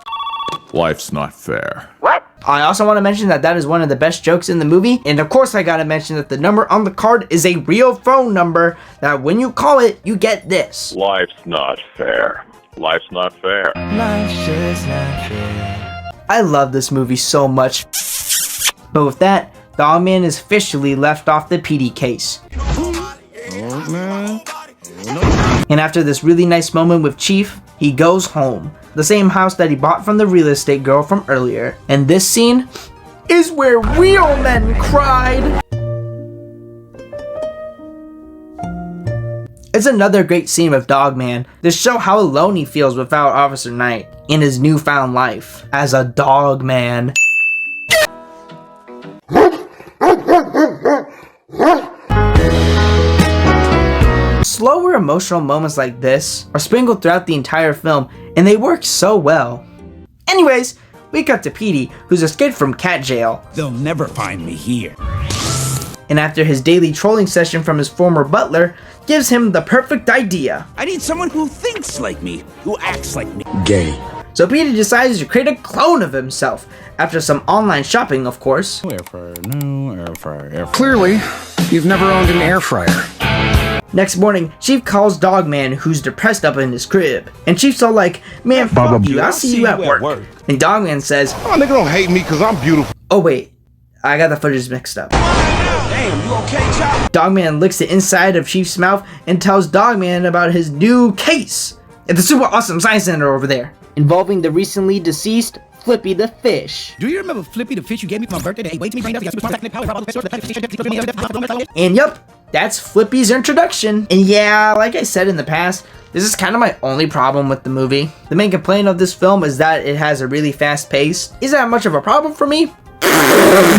Life's not fair. What? I also want to mention that is one of the best jokes in the movie. And of course I gotta mention that the number on the card is a real phone number that when you call it, you get this. Life's not fair. Life's not fair. Life's just not fair. I love this movie so much. But with that, Dogman is officially left off the Petey case. And after this really nice moment with Chief, he goes home. The same house that he bought from the real estate girl from earlier. And this scene is where real men cried. It's It's another great scene with Dogman to show how alone he feels without Officer Knight in his newfound life as a dog man. Slower emotional moments like this are sprinkled throughout the entire film, and they work so well. Anyways, we cut to Petey, who's escaped from cat jail. They'll never find me here. And after his daily trolling session from his former butler, gives him the perfect idea. I need someone who thinks like me, who acts like me. Gay. So Petey decides to create a clone of himself, after some online shopping, of course. Air fryer, no, air fryer, air fryer. Clearly, you've never owned an air fryer. Next morning, Chief calls Dogman, who's depressed, up in his crib. And Chief's all like, man, fuck you, I'll see you at work. And Dogman says, Oh, nigga don't hate me because I'm beautiful. Oh wait, I got the footage mixed up. Damn, you okay, Chop? Dogman licks the inside of Chief's mouth and tells Dogman about his new case at the super awesome science center over there, involving the recently deceased Flippy the fish. Do you remember Flippy the fish you gave me for my birthday? Wait to me, brain And yup, that's Flippy's introduction. And yeah, like I said in the past, this is kind of my only problem with the movie. The main complaint of this film is that it has a really fast pace. Is that much of a problem for me?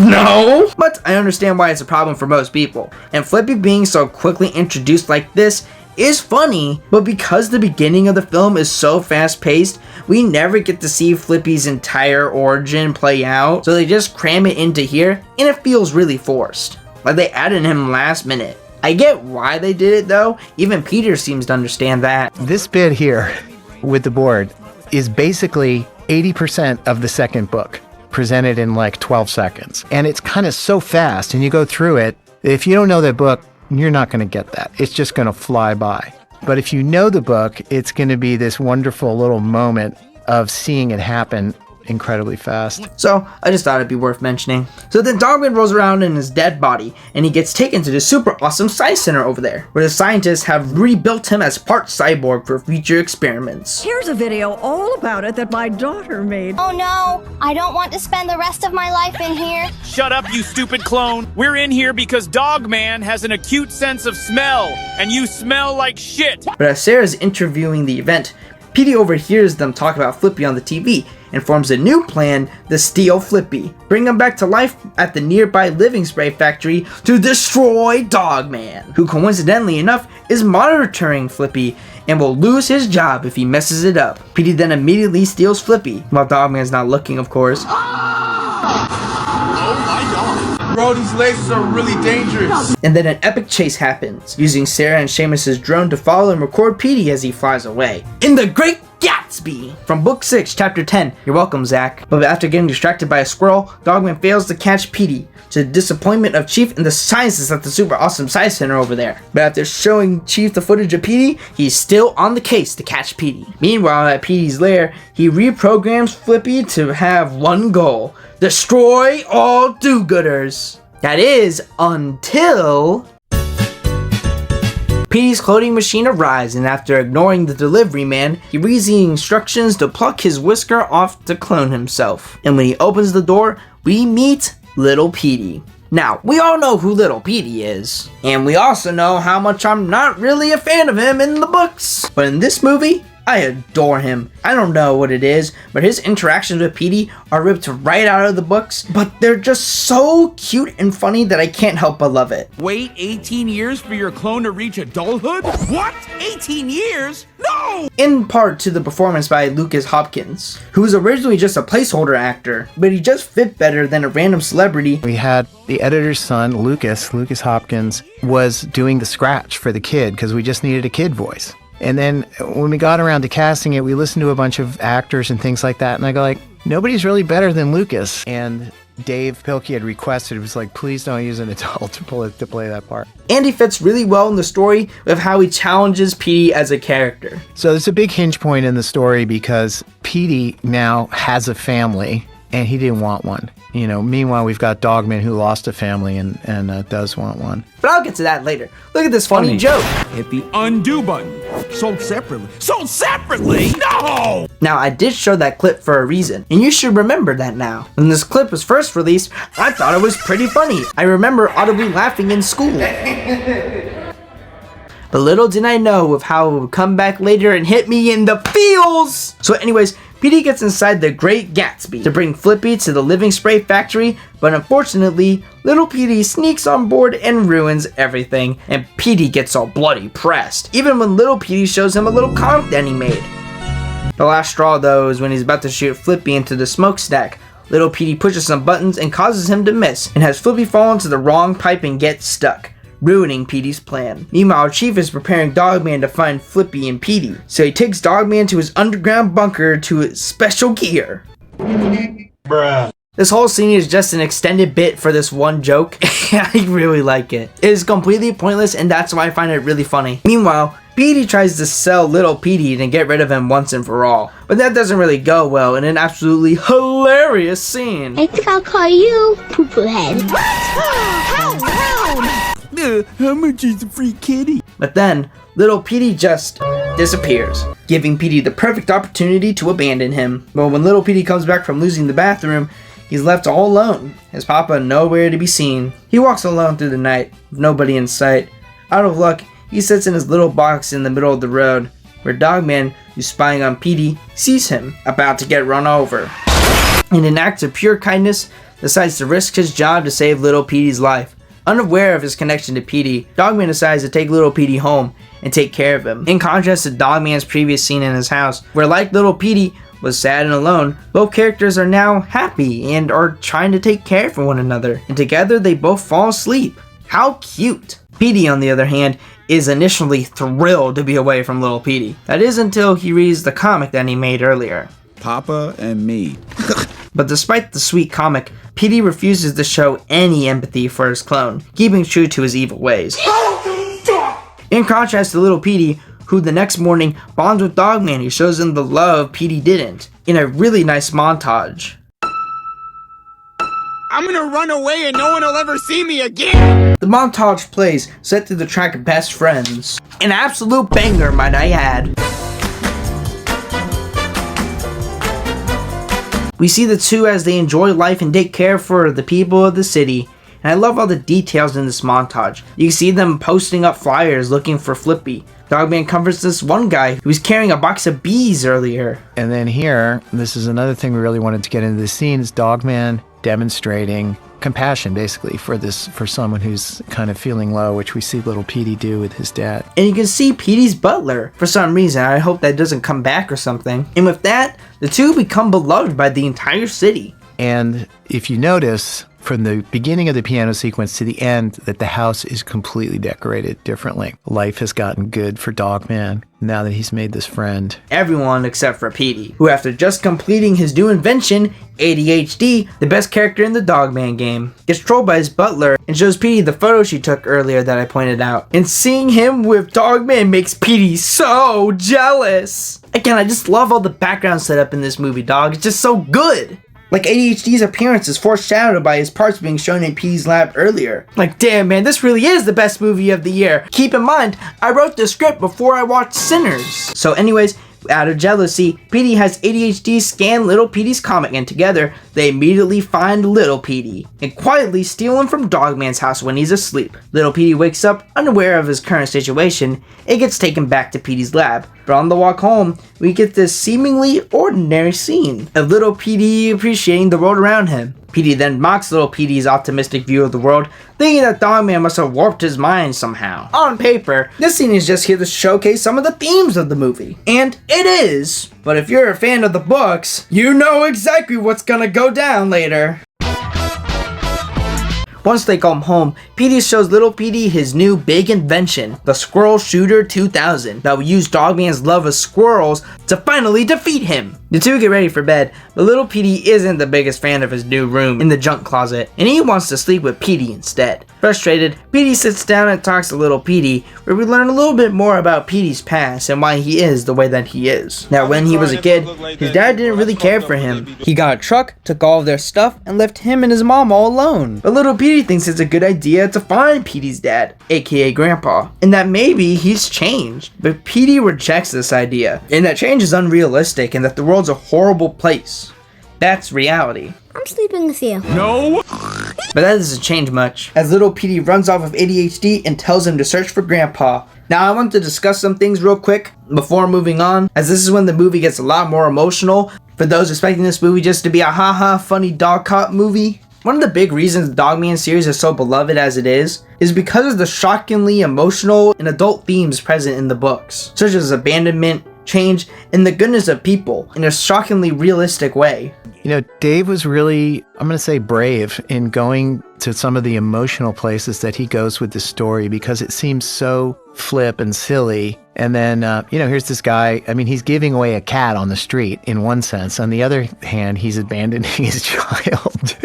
No! But I understand why it's a problem for most people. And Flippy being so quickly introduced like this is funny, but because the beginning of the film is so fast paced, we never get to see Flippy's entire origin play out, so they just cram it into here, and it feels really forced. Like they added him last minute. I get why they did it though, even Peter seems to understand that. This bit here with the board is basically 80% of the second book, presented in like 12 seconds. And it's kind of so fast, and you go through it, if you don't know the book, you're not going to get that. It's just going to fly by. But if you know the book, it's going to be this wonderful little moment of seeing it happen incredibly fast. So I just thought it'd be worth mentioning. So then Dogman rolls around in his dead body, and he gets taken to the super awesome science center over there, where the scientists have rebuilt him as part cyborg for future experiments. Here's a video all about it that my daughter made. Oh no, I don't want to spend the rest of my life in here. Shut up, you stupid clone. We're in here because Dogman has an acute sense of smell, and you smell like shit. But as Sarah's interviewing the event, Petey overhears them talk about Flippy on the TV and forms a new plan to steal Flippy, bring him back to life at the nearby living spray factory to destroy Dogman, who coincidentally enough is monitoring Flippy and will lose his job if he messes it up. Petey then immediately steals Flippy, while Dogman's not looking, of course. Bro, these lasers are really dangerous. And then an epic chase happens, using Sarah and Seamus's drone to follow and record Petey as he flies away. In The Great Gatsby! From Book 6, Chapter 10. You're welcome, Zach. But after getting distracted by a squirrel, Dogman fails to catch Petey, to the disappointment of Chief and the scientists at the super awesome science center over there. But after showing Chief the footage of Petey, he's still on the case to catch Petey. Meanwhile, at Petey's lair, he reprograms Flippy to have one goal: destroy all do-gooders. That is, until Petey's clothing machine arrives, and after ignoring the delivery man, he reads the instructions to pluck his whisker off to clone himself. And when he opens the door, we meet Little Petey. Now, we all know who Little Petey is, and we also know how much I'm not really a fan of him in the books. But in this movie, I adore him. I don't know what it is, but his interactions with Petey are ripped right out of the books, but they're just so cute and funny that I can't help but love it. Wait 18 years for your clone to reach adulthood? What? 18 years? No! In part to the performance by Lucas Hopkins, who was originally just a placeholder actor, but he just fit better than a random celebrity. We had the editor's son, Lucas Hopkins, was doing the scratch for the kid because we just needed a kid voice. And then when we got around to casting it, we listened to a bunch of actors and things like that. And I go like, nobody's really better than Lucas. And Dave Pilkey had requested, it was like, please don't use an adult to play that part. And he fits really well in the story with how he challenges Petey as a character. So there's a big hinge point in the story because Petey now has a family and he didn't want one. You know, meanwhile, we've got Dogman who lost a family and does want one. But I'll get to that later. Look at this funny joke. Hit the undo button. Sold separately. Sold separately? No! Now, I did show that clip for a reason, and you should remember that now. When this clip was first released, I thought it was pretty funny. I remember audibly laughing in school. But little did I know of how it would come back later and hit me in the feels! So anyways, Petey gets inside the Great Gatsby to bring Flippy to the living spray factory, but unfortunately, little Petey sneaks on board and ruins everything, and Petey gets all bloody pressed, even when little Petey shows him a little comic that he made. The last straw though is when he's about to shoot Flippy into the smokestack. Little Petey pushes some buttons and causes him to miss, and has Flippy fall into the wrong pipe and get stuck, ruining Petey's plan. Meanwhile, Chief is preparing Dogman to find Flippy and Petey, so he takes Dogman to his underground bunker to his special gear. Bruh. This whole scene is just an extended bit for this one joke. I really like it. It is completely pointless, and that's why I find it really funny. Meanwhile, Petey tries to sell little Petey and get rid of him once and for all, but that doesn't really go well in an absolutely hilarious scene. I think I'll call you Poo-Poo Head. How much is a free kitty? But then, little Petey just disappears, giving Petey the perfect opportunity to abandon him. But when little Petey comes back from losing the bathroom, he's left all alone, his papa nowhere to be seen. He walks alone through the night, with nobody in sight. Out of luck, he sits in his little box in the middle of the road, where Dogman, who's spying on Petey, sees him, about to get run over. In an act of pure kindness, decides to risk his job to save little Petey's life. Unaware of his connection to Petey, Dogman decides to take little Petey home and take care of him. In contrast to Dogman's previous scene in his house, where like little Petey was sad and alone, both characters are now happy and are trying to take care of one another, and together they both fall asleep. How cute! Petey, on the other hand, is initially thrilled to be away from little Petey. That is until he reads the comic that he made earlier. Papa and me. But despite the sweet comic, Petey refuses to show any empathy for his clone, keeping true to his evil ways. In contrast to little Petey, who the next morning bonds with Dogman, who shows him the love Petey didn't, in a really nice montage. I'm gonna run away and no one will ever see me again! The montage plays, set to the track Best Friends. An absolute banger, might I add. We see the two as they enjoy life and take care for the people of the city. And I love all the details in this montage. You can see them posting up flyers looking for Flippy. Dogman comforts this one guy who was carrying a box of bees earlier. And then here, this is another thing we really wanted to get into this scene, is Dogman demonstrating compassion basically for someone who's kind of feeling low, which we see little Petey do with his dad. And you can see Petey's butler for some reason. I hope that doesn't come back or something. And with that, the two become beloved by the entire city. And if you notice, from the beginning of the piano sequence to the end, that the house is completely decorated differently. Life has gotten good for Dogman now that he's made this friend. Everyone except for Petey, who after just completing his new invention, ADHD, the best character in the Dogman game, gets trolled by his butler and shows Petey the photo she took earlier that I pointed out. And seeing him with Dogman makes Petey so jealous. Again, I just love all the background setup in this movie, dog. It's just so good. Like ADHD's appearance is foreshadowed by his parts being shown in Petey's lab earlier. Like, damn man, this really is the best movie of the year. Keep in mind, I wrote the script before I watched Sinners. So anyways, out of jealousy, Petey has ADHD scan little Petey's comic, and together, they immediately find little Petey and quietly steal him from Dogman's house when he's asleep. Little Petey wakes up unaware of his current situation and gets taken back to Petey's lab. But on the walk home, we get this seemingly ordinary scene of little Petey appreciating the world around him. Petey then mocks little Petey's optimistic view of the world, thinking that Dogman must have warped his mind somehow. On paper, this scene is just here to showcase some of the themes of the movie. And it is! But if you're a fan of the books, you know exactly what's gonna go down later. Once they come home, Petey shows little Petey his new big invention, the Squirrel Shooter 2000, that will use Dogman's love of squirrels to finally defeat him. The two get ready for bed, but little Petey isn't the biggest fan of his new room in the junk closet, and he wants to sleep with Petey instead. Frustrated, Petey sits down and talks to little Petey, where we learn a little bit more about Petey's past and why he is the way that he is. Now, when he was a kid, his dad didn't really care for him. He got a truck, took all of their stuff, and left him and his mom all alone. But little Petey thinks it's a good idea to find Petey's dad, aka Grandpa, and that maybe he's changed. But Petey rejects this idea, and that change is unrealistic and that the world's a horrible place. That's reality. I'm sleeping with you. No! But that doesn't change much, as little Petey runs off of ADHD and tells him to search for Grandpa, Now I want to discuss some things real quick before moving on, as this is when the movie gets a lot more emotional. For those expecting this movie just to be a haha funny dog cop movie, one of the big reasons the Dogman series is so beloved as it is because of the shockingly emotional and adult themes present in the books, such as abandonment, change, and the goodness of people in a shockingly realistic way. You know, Dave was really, I'm going to say, brave in going to some of the emotional places that he goes with the story, because it seems so flip and silly. And then, here's this guy, I mean, he's giving away a cat on the street in one sense. On the other hand, he's abandoning his child.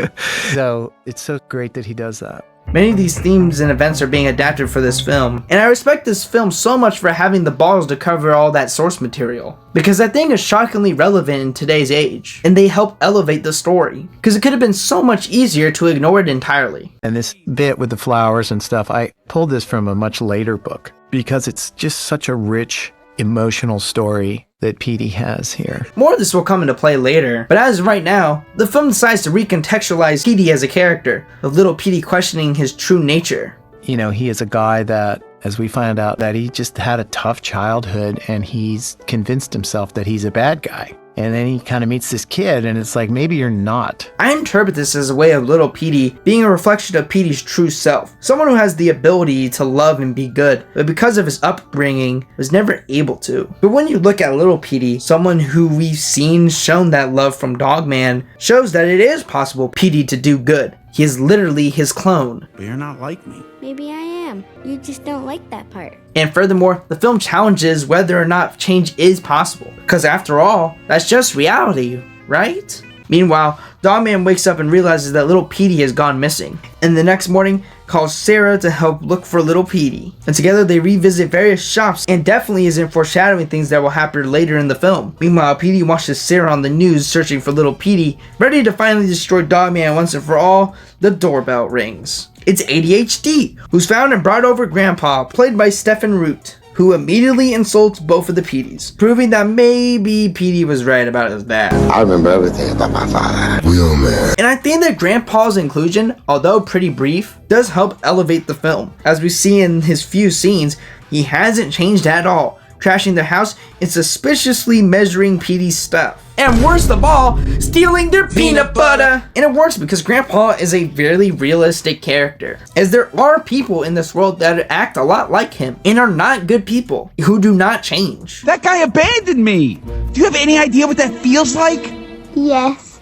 So it's so great that he does that. Many of these themes and events are being adapted for this film, and I respect this film so much for having the balls to cover all that source material, because that thing is shockingly relevant in today's age, and they help elevate the story, because it could have been so much easier to ignore it entirely. And this bit with the flowers and stuff, I pulled this from a much later book, because it's just such a rich, emotional story that Petey has here. More of this will come into play later, but as of right now, the film decides to recontextualize Petey as a character, with little Petey questioning his true nature. You know, he is a guy that, as we find out, that he just had a tough childhood, and he's convinced himself that he's a bad guy. And then he kind of meets this kid, and it's like, maybe you're not. I interpret this as a way of little Petey being a reflection of Petey's true self. Someone who has the ability to love and be good, but because of his upbringing, was never able to. But when you look at little Petey, someone who we've seen shown that love from Dogman, shows that it is possible Petey to do good. He is literally his clone. But you're not like me. Maybe I am. You just don't like that part. And furthermore, the film challenges whether or not change is possible. Because after all, that's just reality, right? Meanwhile, Dogman wakes up and realizes that little Petey has gone missing. And the next morning, calls Sarah to help look for little Petey. And together they revisit various shops, and definitely isn't foreshadowing things that will happen later in the film. Meanwhile, Petey watches Sarah on the news searching for little Petey. Ready to finally destroy Dogman once and for all, the doorbell rings. It's ADHD, who's found and brought over Grandpa, played by Stephen Root, who immediately insults both of the Peteys, proving that maybe Petey was right about his dad. I remember everything about my father. Real man. And I think that Grandpa's inclusion, although pretty brief, does help elevate the film. As we see in his few scenes, he hasn't changed at all, trashing their house and suspiciously measuring Petey's stuff. And worst of all, stealing their peanut butter! And it works because Grandpa is a very realistic character, as there are people in this world that act a lot like him and are not good people, who do not change. That guy abandoned me! Do you have any idea what that feels like? Yes.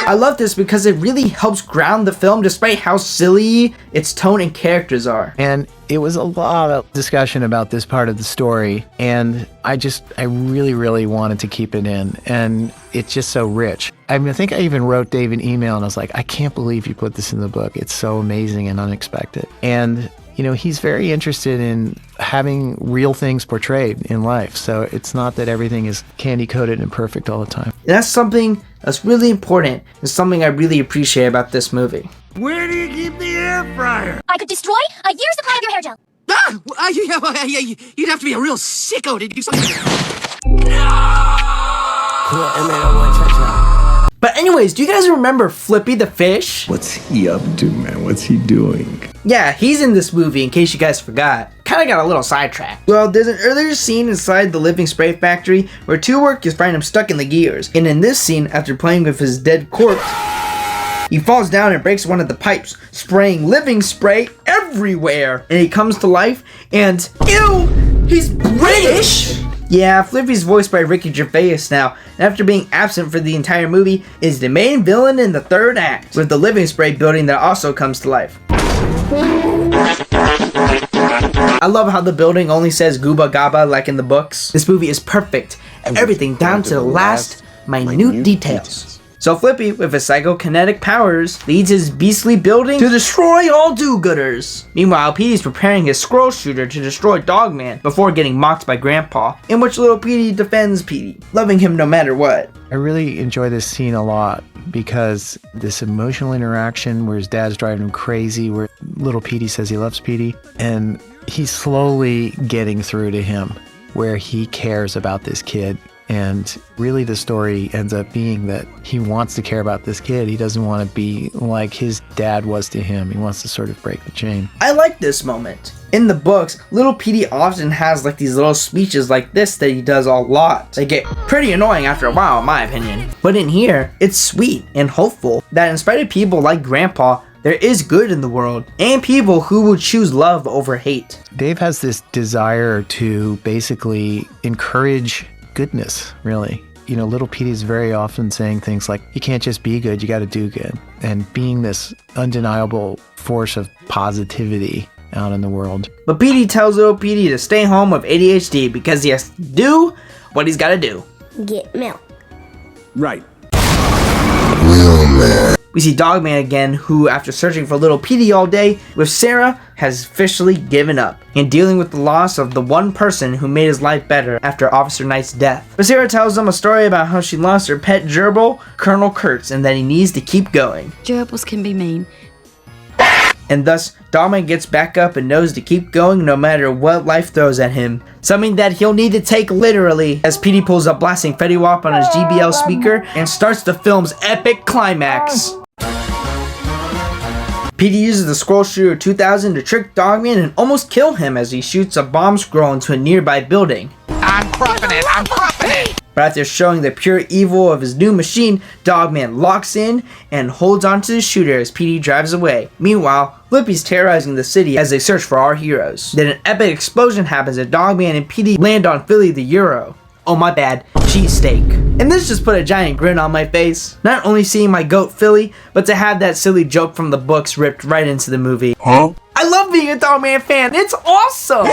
I love this because it really helps ground the film despite how silly its tone and characters are. And it was a lot of discussion about this part of the story, and I really wanted to keep it in, and it's just so rich. I mean, I think I even wrote Dave an email and I was like, I can't believe you put this in the book. It's so amazing and unexpected. And you know, he's very interested in having real things portrayed in life. So it's not that everything is candy-coated and perfect all the time. And that's something that's really important and something I really appreciate about this movie. Where do you keep the air fryer? I could destroy a year's supply of your hair gel. You'd have to be a real sicko to do something. But anyways, do you guys remember Flippy the fish? What's he up to, man? What's he doing? Yeah, he's in this movie in case you guys forgot. Kinda got a little sidetracked. Well, there's an earlier scene inside the living spray factory where two workers find him stuck in the gears. And in this scene, after playing with his dead corpse, he falls down and breaks one of the pipes, spraying living spray everywhere. And he comes to life and, ew, he's British! Yeah, Flippy's voiced by Ricky Gervais now, and after being absent for the entire movie, is the main villain in the third act, with the living spray building that also comes to life. I love how the building only says Gooba Gaba like in the books. This movie is perfect, everything down to the last minute details. So Flippy, with his psychokinetic powers, leads his beastly building to destroy all do-gooders. Meanwhile, Petey's preparing his scroll shooter to destroy Dogman before getting mocked by Grandpa, in which little Petey defends Petey, loving him no matter what. I really enjoy this scene a lot because this emotional interaction where his dad's driving him crazy, where little Petey says he loves Petey, and he's slowly getting through to him where he cares about this kid. And really the story ends up being that he wants to care about this kid. He doesn't want to be like his dad was to him. He wants to sort of break the chain. I like this moment. In the books, little Petey often has like these little speeches like this that he does a lot. They get pretty annoying after a while, in my opinion. But in here, it's sweet and hopeful that in spite of people like Grandpa, there is good in the world, and people who will choose love over hate. Dave has this desire to basically encourage goodness, really. You know, little Petey's very often saying things like, you can't just be good, you got to do good. And being this undeniable force of positivity out in the world. But Petey tells little Petey to stay home with ADHD because he has to do what he's got to do. Get milk. Right. We see Dogman again, who after searching for little Petey all day with Sarah, has officially given up and dealing with the loss of the one person who made his life better after Officer Knight's death. But Sarah tells him a story about how she lost her pet gerbil, Colonel Kurtz, and that he needs to keep going. Gerbils can be mean. And thus, Dogman gets back up and knows to keep going no matter what life throws at him. Something that he'll need to take literally as Petey pulls up blasting Fetty Wap on his GBL speaker and starts the film's epic climax. Petey uses the Scroll Shooter 2000 to trick Dogman and almost kill him as he shoots a bomb scroll into a nearby building. I'm cropping it. I'm cropping it. But after showing the pure evil of his new machine, Dogman locks in and holds onto the shooter as Petey drives away. Meanwhile, Flippy's terrorizing the city as they search for our heroes. Then an epic explosion happens and Dogman and Petey land on Philly the Euro. Oh my bad, cheesesteak. And this just put a giant grin on my face. Not only seeing my goat Philly, but to have that silly joke from the books ripped right into the movie. Huh? I love being a Dogman fan, it's awesome!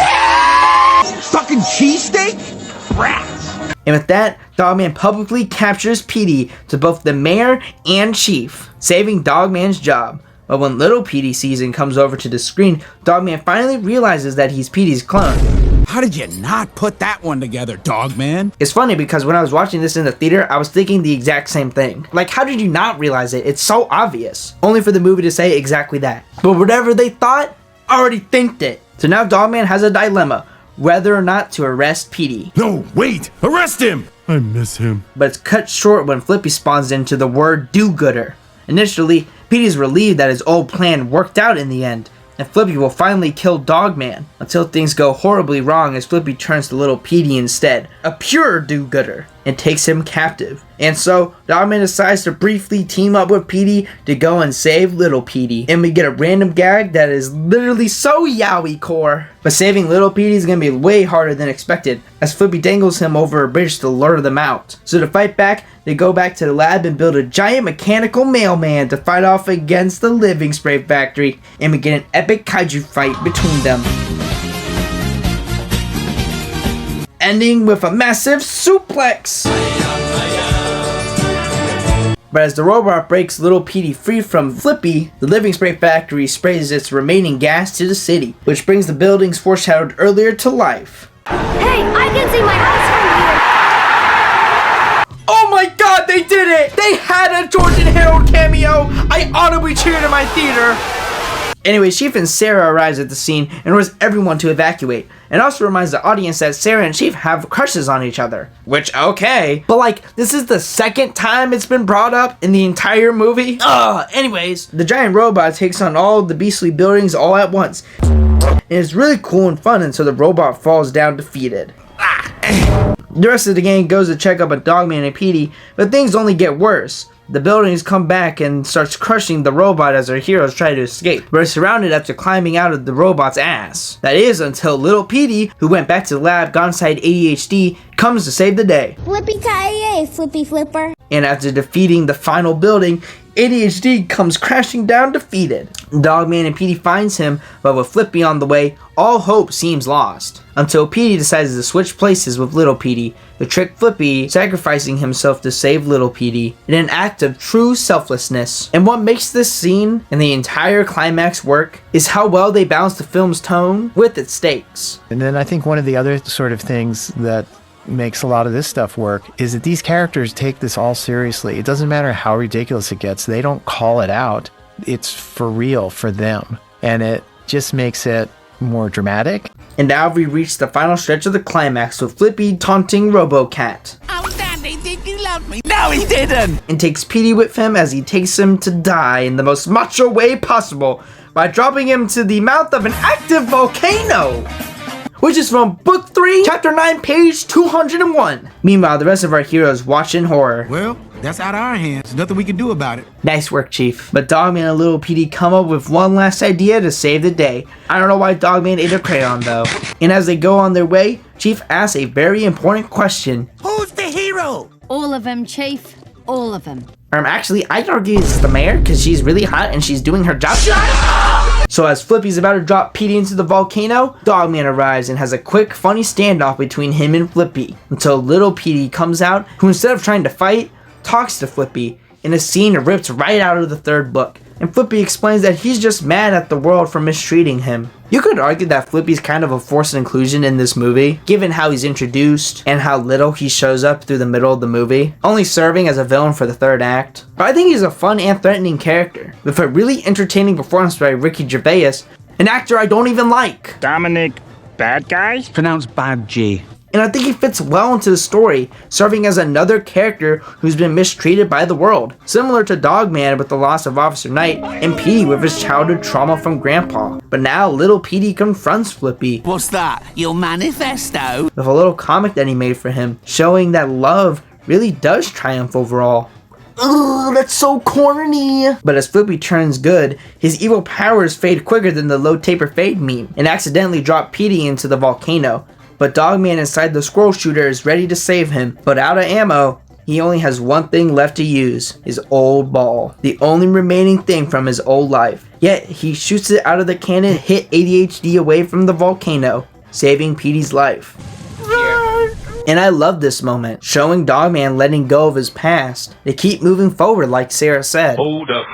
Fucking cheesesteak? Rats! And with that, Dogman publicly captures Petey to both the mayor and chief, saving Dogman's job. But when little Petey sees and comes over to the screen, Dogman finally realizes that he's Petey's clone. How did you not put that one together, Dogman? It's funny because when I was watching this in the theater, I was thinking the exact same thing. Like, how did you not realize it? It's so obvious. Only for the movie to say exactly that. But whatever they thought, already thinked it. So now Dogman has a dilemma, whether or not to arrest Petey. No, wait! Arrest him! I miss him. But it's cut short when Flippy spawns into the word do-gooder. Initially, Petey's relieved that his old plan worked out in the end, and Flippy will finally kill Dogman, until things go horribly wrong as Flippy turns to little Petey instead, a pure do-gooder, and takes him captive. And so, Dogman decides to briefly team up with Petey to go and save little Petey. And we get a random gag that is literally so yaoi core. But saving little Petey is going to be way harder than expected, as Flippy dangles him over a bridge to lure them out. So to fight back, they go back to the lab and build a giant mechanical mailman to fight off against the living spray factory. And we get an epic kaiju fight between them, ending with a massive suplex. But as the robot breaks little Petey free from Flippy, the living spray factory sprays its remaining gas to the city, which brings the buildings foreshadowed earlier to life. Hey, I can see my house from here! Oh my god, they did it! They had a George and Harold cameo! I audibly cheered in my theater! Anyway, Chief and Sarah arrives at the scene and orders everyone to evacuate, and also reminds the audience that Sarah and Chief have crushes on each other. Which, okay. But like, this is the second time it's been brought up in the entire movie? Anyways, the giant robot takes on all of the beastly buildings all at once. And it's really cool and fun until the robot falls down defeated. The rest of the gang goes to check up on Dogman and Petey, but things only get worse. The buildings come back and starts crushing the robot as our heroes try to escape. We're surrounded after climbing out of the robot's ass. That is until little Petey, who went back to the lab, got inside ADHD, comes to save the day. Flippy-ki-yay, Flippy Flipper. And after defeating the final building, ADHD comes crashing down defeated. Dogman and Petey finds him, but with Flippy on the way, all hope seems lost. Until Petey decides to switch places with little Petey, to trick Flippy, sacrificing himself to save little Petey, in an act of true selflessness. And what makes this scene and the entire climax work is how well they balance the film's tone with its stakes. And then I think one of the other sort of things that makes a lot of this stuff work is that these characters take this all seriously. It doesn't matter how ridiculous it gets. They don't call it out. It's for real for them. And it just makes it more dramatic. And now we reach the final stretch of the climax with Flippy taunting RoboCat. Oh love me. No, he didn't. And takes Petey with him as he takes him to die in the most macho way possible by dropping him to the mouth of an active volcano. Which is from Book 3, Chapter 9, page 201. Meanwhile, the rest of our heroes watch in horror. Well, that's out of our hands. There's nothing we can do about it. Nice work, Chief. But Dogman and Little Petey come up with one last idea to save the day. I don't know why Dogman ate a crayon, though. And as they go on their way, Chief asks a very important question. Who's the hero? All of them, Chief. All of them. Actually, I'd argue it's the mayor, because she's really hot and she's doing her job. So as Flippy's about to drop Petey into the volcano, Dogman arrives and has a quick, funny standoff between him and Flippy, until Little Petey comes out, who instead of trying to fight, talks to Flippy, in a scene ripped right out of the third book. And Flippy explains that he's just mad at the world for mistreating him. You could argue that Flippy's kind of a forced inclusion in this movie, given how he's introduced and how little he shows up through the middle of the movie, only serving as a villain for the third act. But I think he's a fun and threatening character, with a really entertaining performance by Ricky Gervais, an actor I don't even like. Dominic Bad Guy? It's pronounced Bad G. And I think he fits well into the story, serving as another character who's been mistreated by the world, similar to Dogman with the loss of Officer Knight, and Petey with his childhood trauma from Grandpa. But now Little Petey confronts Flippy. What's that? Your manifesto? With a little comic that he made for him, showing that love really does triumph overall. Ugh, that's so corny. But as Flippy turns good, his evil powers fade quicker than the low taper fade meme, and accidentally drop Petey into the volcano. But Dogman inside the squirrel shooter is ready to save him, but out of ammo, he only has one thing left to use, his old ball. The only remaining thing from his old life. Yet, he shoots it out of the cannon, hit ADHD away from the volcano, saving Petey's life. And I love this moment, showing Dogman letting go of his past to keep moving forward like Sarah said. Hold up.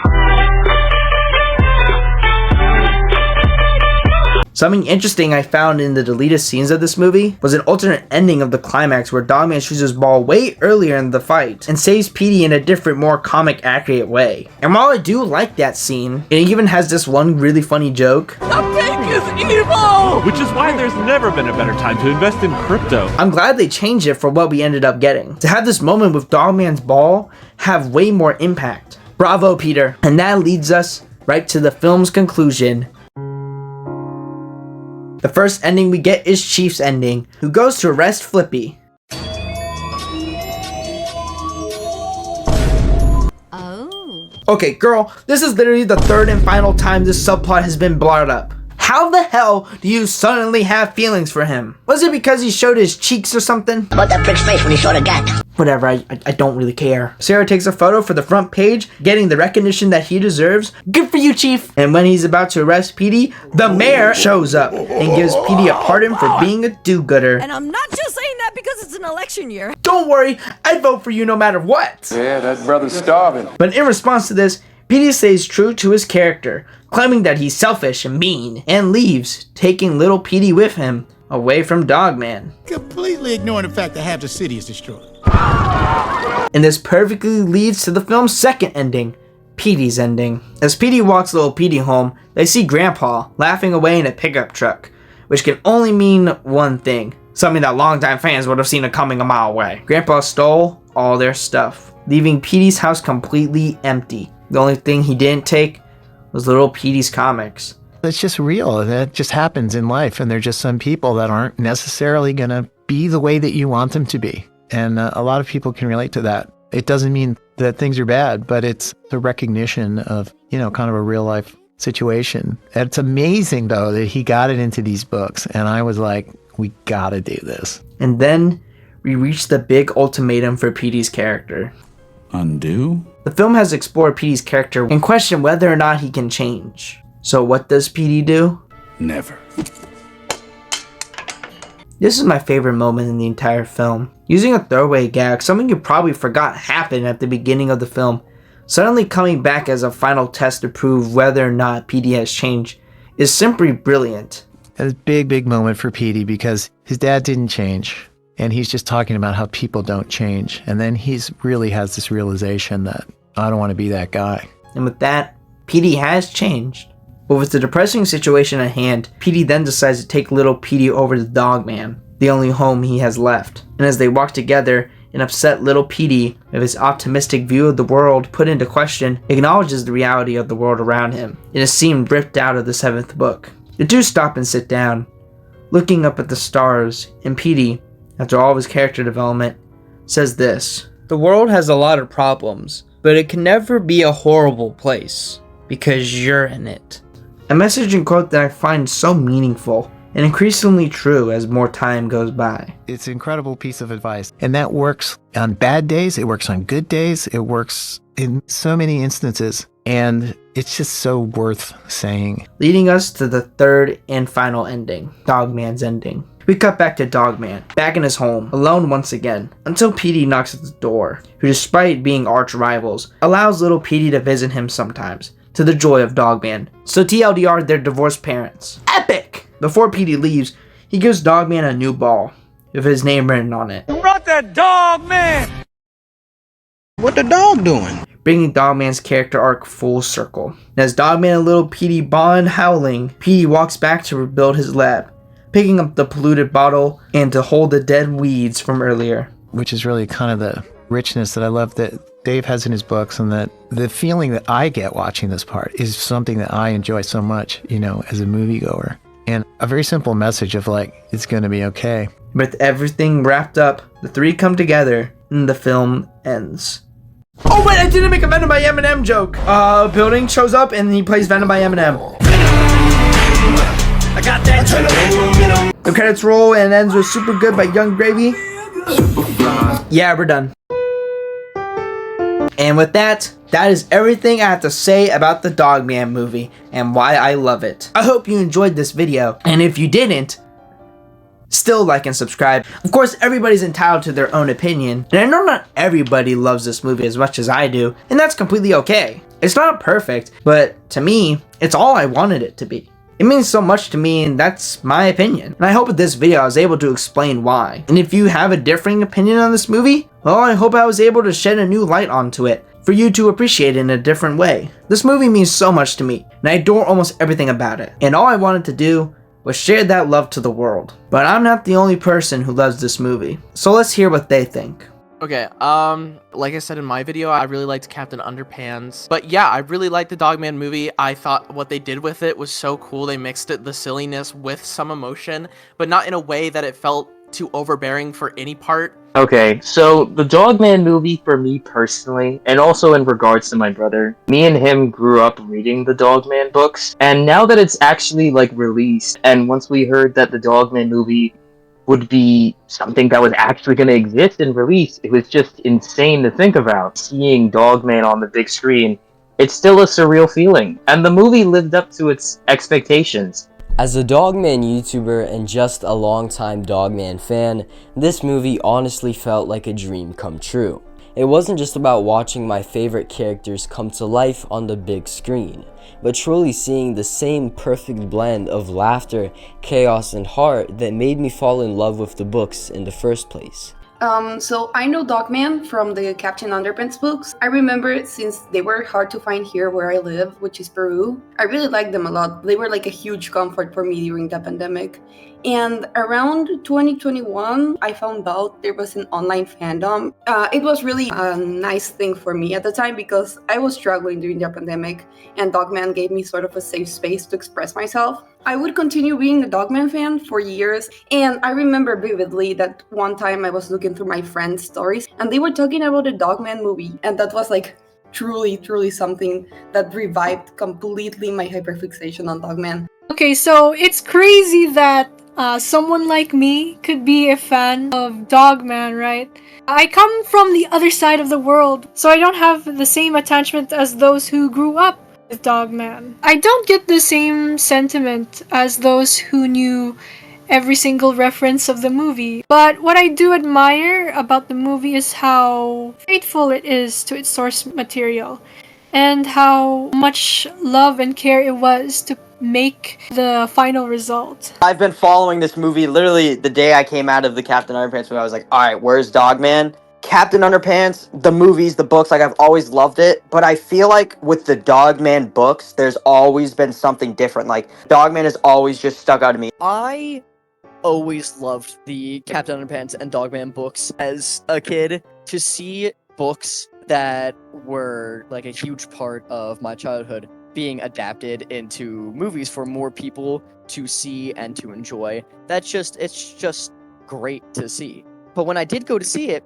Something interesting I found in the deleted scenes of this movie was an alternate ending of the climax where Dogman shoots his ball way earlier in the fight and saves Petey in a different, more comic accurate way. And while I do like that scene, it even has this one really funny joke. The pig is evil! Which is why there's never been a better time to invest in crypto. I'm glad they changed it for what we ended up getting. To have this moment with Dogman's ball have way more impact. Bravo, Peter. And that leads us right to the film's conclusion. The first ending we get is Chief's ending, who goes to arrest Flippy. Oh. Okay, girl, this is literally the third and final time this subplot has been brought up. How the hell do you suddenly have feelings for him? Was it because he showed his cheeks or something? About that prick's face when he showed a gat. Whatever, I don't really care. Sarah takes a photo for the front page, getting the recognition that he deserves. Good for you, Chief! And when he's about to arrest Petey, the mayor shows up and gives Petey a pardon for being a do-gooder. And I'm not just saying that because it's an election year. Don't worry, I'd vote for you no matter what! Yeah, that brother's starving. But in response to this, Petey stays true to his character, claiming that he's selfish and mean, and leaves, taking Little Petey with him, away from Dogman. Completely ignoring the fact that half the city is destroyed. And this perfectly leads to the film's second ending, Petey's ending. As Petey walks Little Petey home, they see Grandpa laughing away in a pickup truck, which can only mean one thing, something that longtime fans would have seen it coming a mile away. Grandpa stole all their stuff, leaving Petey's house completely empty. The only thing he didn't take was Little Petey's comics. It's just real. That just happens in life. And they're just some people that aren't necessarily going to be the way that you want them to be. And a lot of people can relate to that. It doesn't mean that things are bad, but it's the recognition of, kind of a real life situation. And it's amazing, though, that he got it into these books. And I was like, we got to do this. And then we reach the big ultimatum for Petey's character. Undo? The film has explored Petey's character and questioned whether or not he can change. So what does Petey do? Never. This is my favorite moment in the entire film. Using a throwaway gag, something you probably forgot happened at the beginning of the film, suddenly coming back as a final test to prove whether or not Petey has changed, is simply brilliant. It's a big, big moment for Petey because his dad didn't change. And he's just talking about how people don't change. And then he's really has this realization that I don't want to be that guy. And with that, Petey has changed. But with the depressing situation at hand, Petey then decides to take Little Petey over to Dogman, the only home he has left. And as they walk together, An upset little Petey, with his optimistic view of the world put into question, acknowledges the reality of the world around him. In a scene ripped out of the 7th book. The two stop and sit down, looking up at the stars, and Petey, after all of his character development, says this: "The world has a lot of problems, but it can never be a horrible place, because you're in it." A message and quote that I find so meaningful, and increasingly true as more time goes by. It's an incredible piece of advice. And that works on bad days, it works on good days, it works in so many instances. And it's just so worth saying. Leading us to the third and final ending, Dogman's ending. We cut back to Dogman, back in his home, alone once again, until Petey knocks at the door, who despite being arch rivals, allows little Petey to visit him sometimes, to the joy of Dogman. So TLDR, they're divorced parents. Epic! Before Petey leaves, he gives Dogman a new ball, with his name written on it. Brought that dog, man! What the dog doing? Bringing Dogman's character arc full circle. And as Dogman and little Petey bond howling, Petey walks back to rebuild his lab, picking up the polluted bottle and to hold the dead weeds from earlier. Which is really kind of the richness that I love that Dave has in his books, and that the feeling that I get watching this part is something that I enjoy so much, you know, as a moviegoer. And a very simple message of like, it's going to be okay. With everything wrapped up, the three come together and the film ends. Oh wait, I didn't make a Venom by Eminem joke. Building shows up and he plays Venom by Eminem. I got that. The credits roll and ends with Super Good by Young Gravy. Yeah, we're done. And with that, that is everything I have to say about the Dogman movie and why I love it. I hope you enjoyed this video, and if you didn't, still like and subscribe. Of course, everybody's entitled to their own opinion, and I know not everybody loves this movie as much as I do, and that's completely okay. It's not perfect, but to me, it's all I wanted it to be. It means so much to me, and that's my opinion. And I hope with this video I was able to explain why. And if you have a differing opinion on this movie, well, I hope I was able to shed a new light onto it for you to appreciate it in a different way. This movie means so much to me, and I adore almost everything about it. And all I wanted to do was share that love to the world. But I'm not the only person who loves this movie. So let's hear what they think. Okay, like I said in my video, I really liked Captain Underpants. But yeah, I really liked the Dogman movie. I thought what they did with it was so cool. They mixed the silliness with some emotion, but not in a way that it felt too overbearing for any part. Okay, so the Dogman movie for me personally, and also in regards to my brother, me and him grew up reading the Dogman books, and now that it's actually like released, and once we heard that the Dogman movie would be something that was actually going to exist and release, it was just insane to think about. Seeing Dogman on the big screen, it's still a surreal feeling, and the movie lived up to its expectations. As a Dogman YouTuber and just a longtime Dogman fan, this movie honestly felt like a dream come true. It wasn't just about watching my favorite characters come to life on the big screen, but truly seeing the same perfect blend of laughter, chaos, and heart that made me fall in love with the books in the first place. So I know Dogman from the Captain Underpants books. I remember since they were hard to find here where I live, which is Peru. I really liked them a lot. They were like a huge comfort for me during the pandemic. And around 2021, I found out there was an online fandom. It was really a nice thing for me at the time because I was struggling during the pandemic, and Dogman gave me sort of a safe space to express myself. I would continue being a Dogman fan for years, and I remember vividly that one time I was looking through my friends' stories, and they were talking about the Dogman movie, and that was like truly something that revived completely my hyperfixation on Dogman. Okay, so it's crazy that someone like me could be a fan of Dogman, right? I come from the other side of the world, so I don't have the same attachment as those who grew up with Dogman. I don't get the same sentiment as those who knew every single reference of the movie. But what I do admire about the movie is how faithful it is to its source material, and how much love and care it was to make the final result. I've been following this movie literally the day I came out of the Captain Underpants movie. I was like, alright, where's Dogman? Captain Underpants, the movies, the books, like I've always loved it, but I feel like with the Dogman books, there's always been something different. Like, Dogman has always just stuck out to me. I always loved the Captain Underpants and Dogman books as a kid. to see books that were like a huge part of my childhood being adapted into movies for more people to see and to enjoy. It's just great to see. But when I did go to see it,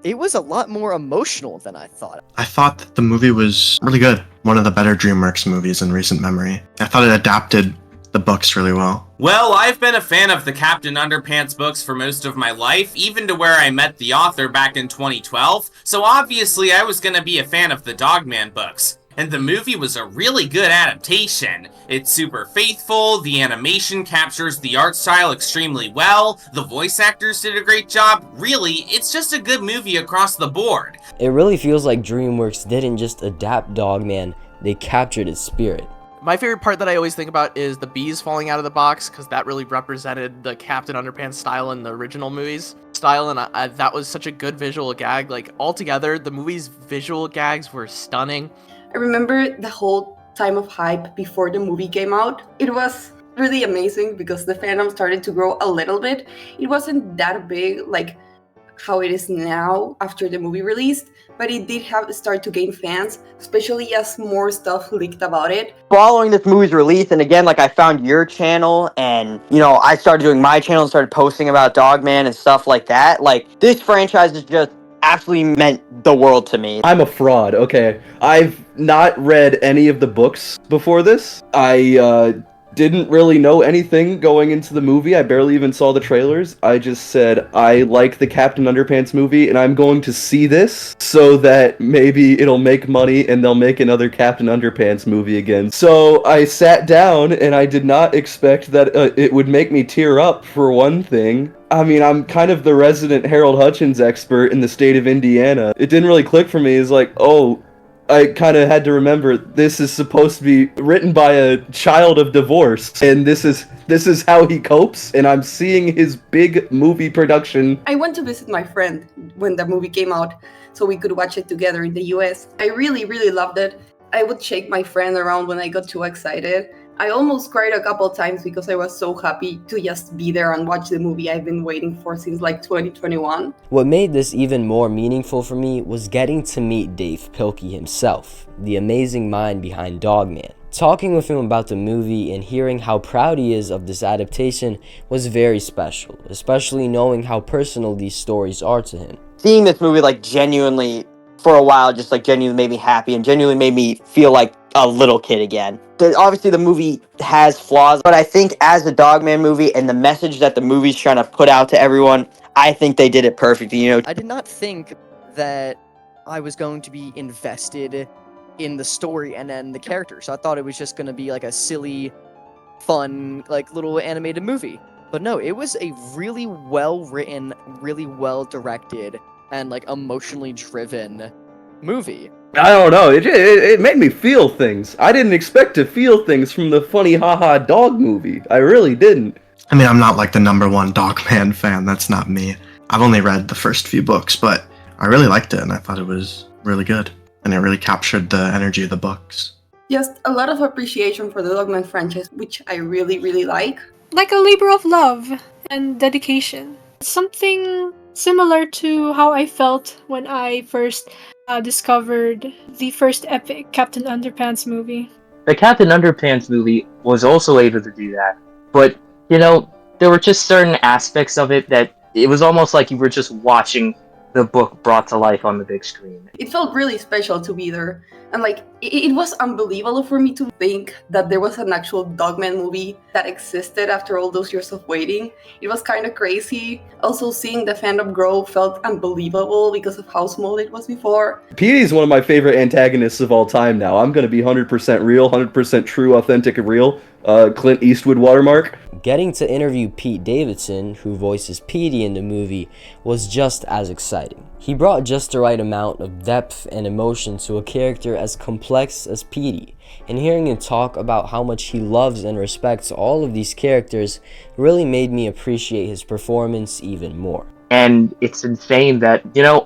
it was a lot more emotional than I thought. I thought that the movie was really good. One of the better DreamWorks movies in recent memory. I thought it adapted the books really well. Well, I've been a fan of the Captain Underpants books for most of my life, even to where I met the author back in 2012, so obviously I was gonna be a fan of the Dogman books. And the movie was a really good adaptation. It's super faithful, the animation captures the art style extremely well, the voice actors did a great job. Really, it's just a good movie across the board. It really feels like DreamWorks didn't just adapt Dogman, they captured its spirit. My favorite part that I always think about is the bees falling out of the box, because that really represented the Captain Underpants style in the original movies style, and that was such a good visual gag. Like, altogether, the movie's visual gags were stunning. I remember the whole time of hype before the movie came out. It was really amazing because the fandom started to grow a little bit. It wasn't that big like how it is now after the movie released, but it did start to gain fans, especially as more stuff leaked about it. Following this movie's release, and again, like I found your channel, and I started doing my channel and started posting about Dogman and stuff like that. Like, this franchise is just absolutely meant the world to me. I'm a fraud, okay. I've not read any of the books before this. I didn't really know anything going into the movie. I barely even saw the trailers. I just said, I like the Captain Underpants movie, and I'm going to see this so that maybe it'll make money and they'll make another Captain Underpants movie again. So I sat down, and I did not expect that it would make me tear up, for one thing. I mean, I'm kind of the resident Harold Hutchins expert in the state of Indiana. It didn't really click for me. It's like, oh, I kind of had to remember this is supposed to be written by a child of divorce, and this is how he copes, and I'm seeing his big movie production. I went to visit my friend when the movie came out so we could watch it together in the US. I really, really loved it. I would shake my friend around when I got too excited. I almost cried a couple times because I was so happy to just be there and watch the movie I've been waiting for since like 2021. What made this even more meaningful for me was getting to meet Dave Pilkey himself, the amazing mind behind Dogman. Talking with him about the movie and hearing how proud he is of this adaptation was very special, especially knowing how personal these stories are to him. Seeing this movie like genuinely for a while just like genuinely made me happy and genuinely made me feel like a little kid again. Obviously the movie has flaws, but I think as a Dogman movie and the message that the movie's trying to put out to everyone, I think they did it perfectly. I did not think that I was going to be invested in the story and then the characters. I thought it was just going to be like a silly, fun, like little animated movie. But no, it was a really well written, really well directed, and like emotionally driven movie. I don't know, it made me feel things. I didn't expect to feel things from the funny haha dog movie. I really didn't. I mean, I'm not like the #1 Dogman fan, that's not me. I've only read the first few books, but I really liked it and I thought it was really good. And it really captured the energy of the books. Just a lot of appreciation for the Dogman franchise, which I really, really like. Like a labor of love and dedication. Something similar to how I felt when I first discovered the first epic Captain Underpants movie. The Captain Underpants movie was also able to do that, but, there were just certain aspects of it that it was almost like you were just watching the book brought to life on the big screen. It felt really special to be there. And like, it was unbelievable for me to think that there was an actual Dogman movie that existed after all those years of waiting. It was kind of crazy. Also, seeing the fandom grow felt unbelievable because of how small it was before. Petey is one of my favorite antagonists of all time now. I'm gonna be 100% real, 100% true, authentic, and real. Clint Eastwood watermark. Getting to interview Pete Davidson, who voices Petey in the movie, was just as exciting. He brought just the right amount of depth and emotion to a character as complex as Petey, and hearing him talk about how much he loves and respects all of these characters really made me appreciate his performance even more. And it's insane that,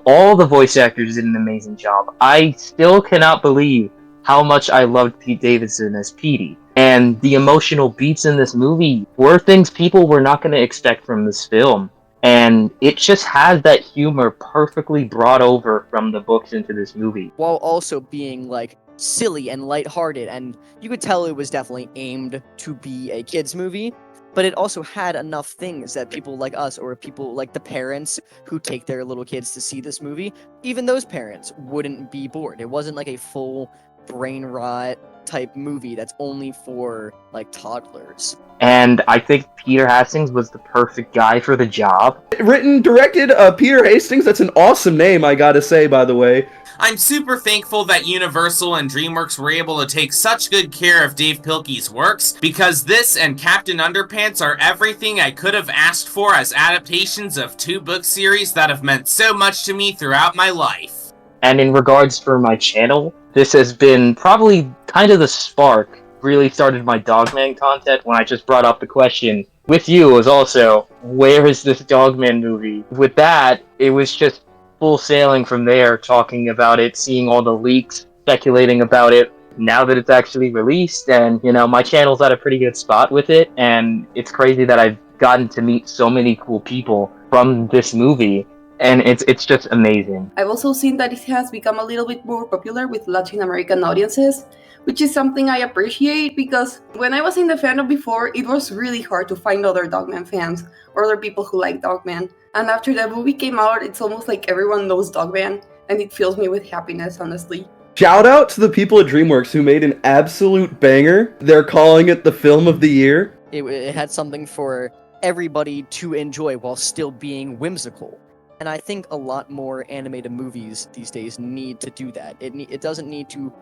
all the voice actors did an amazing job. I still cannot believe how much I loved Pete Davidson as Petey. And the emotional beats in this movie were things people were not going to expect from this film. and it just has that humor perfectly brought over from the books into this movie. While also being like silly and lighthearted, and you could tell it was definitely aimed to be a kids movie, but it also had enough things that people like us, or people like the parents who take their little kids to see this movie, even those parents wouldn't be bored. It wasn't like a full brain rot type movie that's only for like toddlers. And I think Peter Hastings was the perfect guy for the job. Written, directed, Peter Hastings. That's an awesome name, I gotta say, by the way. I'm super thankful that Universal and DreamWorks were able to take such good care of Dave Pilkey's works, because this and Captain Underpants are everything I could have asked for as adaptations of two book series that have meant so much to me throughout my life. And in regards for my channel, this has been probably kind of the spark. Really started my Dogman content when I just brought up the question with you was also, where is this Dogman movie? With that, it was just full sailing from there, talking about it, seeing all the leaks, speculating about it. Now that it's actually released, and you know, my channel's at a pretty good spot with it, and it's crazy that I've gotten to meet so many cool people from this movie, and it's just amazing. I've also seen that it has become a little bit more popular with Latin American audiences, which is something I appreciate, because when I was in the fandom before, it was really hard to find other Dogman fans or other people who like Dogman. And after the movie came out, it's almost like everyone knows Dogman, and it fills me with happiness, honestly. Shout out to the people at DreamWorks who made an absolute banger. They're calling it the film of the year. It had something for everybody to enjoy while still being whimsical. And I think a lot more animated movies these days need to do that. It doesn't need to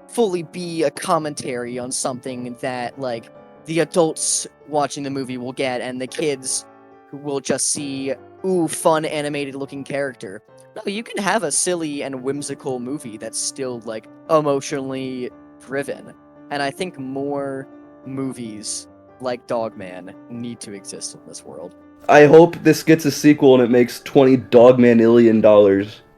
fully be a commentary on something that, like, the adults watching the movie will get, and the kids will just see, ooh, fun animated looking character. No, you can have a silly and whimsical movie that's still, like, emotionally driven. And I think more movies like Dogman need to exist in this world. I hope this gets a sequel and it makes $20 Dogman-illion.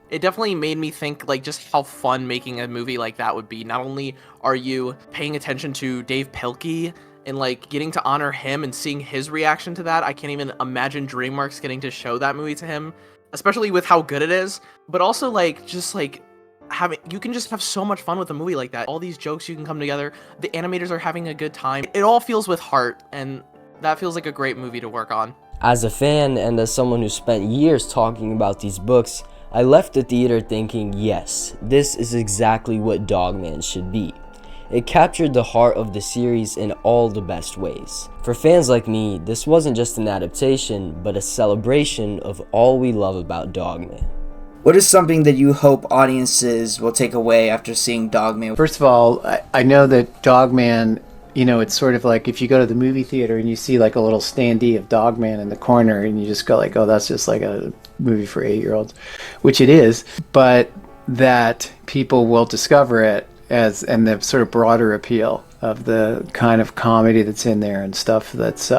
It definitely made me think, like, just how fun making a movie like that would be. Not only are you paying attention to Dave Pilkey and, like, getting to honor him and seeing his reaction to that, I can't even imagine DreamWorks getting to show that movie to him, especially with how good it is. But also, like, just, like, you can just have so much fun with a movie like that. All these jokes you can come together. The animators are having a good time. It all feels with heart, and that feels like a great movie to work on. As a fan and as someone who spent years talking about these books, I left the theater thinking, yes, this is exactly what Dogman should be. It captured the heart of the series in all the best ways. For fans like me, this wasn't just an adaptation, but a celebration of all we love about Dogman. What is something that you hope audiences will take away after seeing Dogman? First of all, I know that Dogman, you know, it's sort of like if you go to the movie theater and you see like a little standee of Dogman in the corner and you just go like, oh, that's just like a movie for 8-year-olds, which it is, but that people will discover it as, and the sort of broader appeal of the kind of comedy that's in there and stuff that's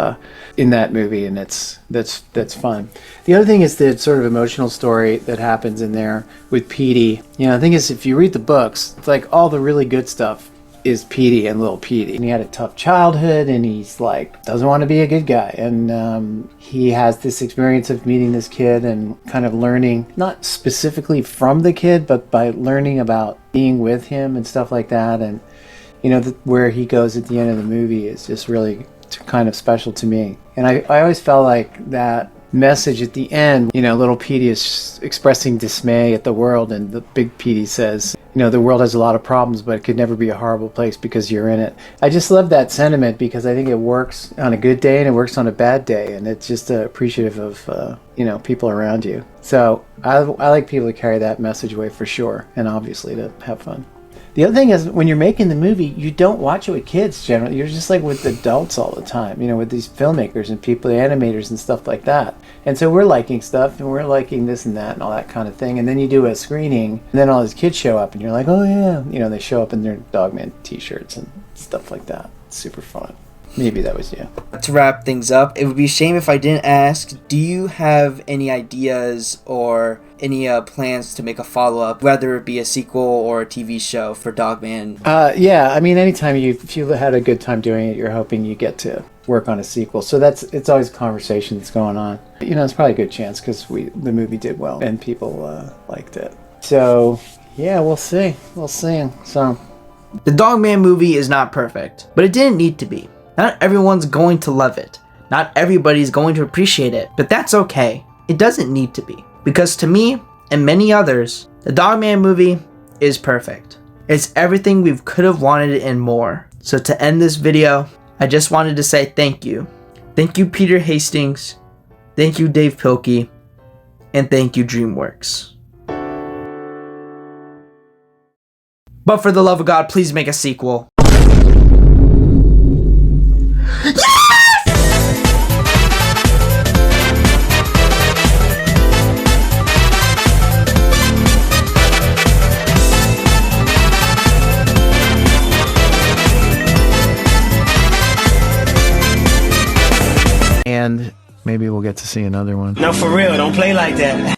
in that movie, and that's fun. The other thing is the sort of emotional story that happens in there with Petey. You know, the thing is, if you read the books, it's like all the really good stuff is Petey and little Petey. And he had a tough childhood, and he's like doesn't want to be a good guy, and he has this experience of meeting this kid and kind of learning, not specifically from the kid, but by learning about being with him and stuff like that. And you know, where he goes at the end of the movie is just really kind of special to me. And I always felt like that message at the end, you know, little Petey is expressing dismay at the world, and the big Petey says, you know, the world has a lot of problems, but it could never be a horrible place because you're in it. I just love that sentiment because I think it works on a good day and it works on a bad day, and it's just appreciative of, you know, people around you. So I like people to carry that message away for sure, and obviously to have fun. The other thing is, when you're making the movie, you don't watch it with kids generally. You're just like with adults all the time, you know, with these filmmakers and people, animators and stuff like that. And so we're liking stuff, and we're liking this and that and all that kind of thing. And then you do a screening, and then all these kids show up, and you're like, oh yeah. You know, they show up in their Dogman t-shirts and stuff like that. It's super fun. Maybe that was you. To wrap things up, it would be a shame if I didn't ask, do you have any ideas or any plans to make a follow-up, whether it be a sequel or a TV show for Dogman? Yeah, I mean, anytime if you had a good time doing it, you're hoping you get to work on a sequel. So it's always a conversation that's going on. You know, it's probably a good chance because the movie did well and people liked it. So yeah, we'll see. So the Dogman movie is not perfect, but it didn't need to be. Not everyone's going to love it. Not everybody's going to appreciate it, but that's okay. It doesn't need to be. Because to me, and many others, the Dogman movie is perfect. It's everything we could have wanted and more. So to end this video, I just wanted to say thank you. Thank you, Peter Hastings. Thank you, Dave Pilkey. And thank you, DreamWorks. But for the love of God, please make a sequel. and maybe we'll get to see another one. No, for real, don't play like that.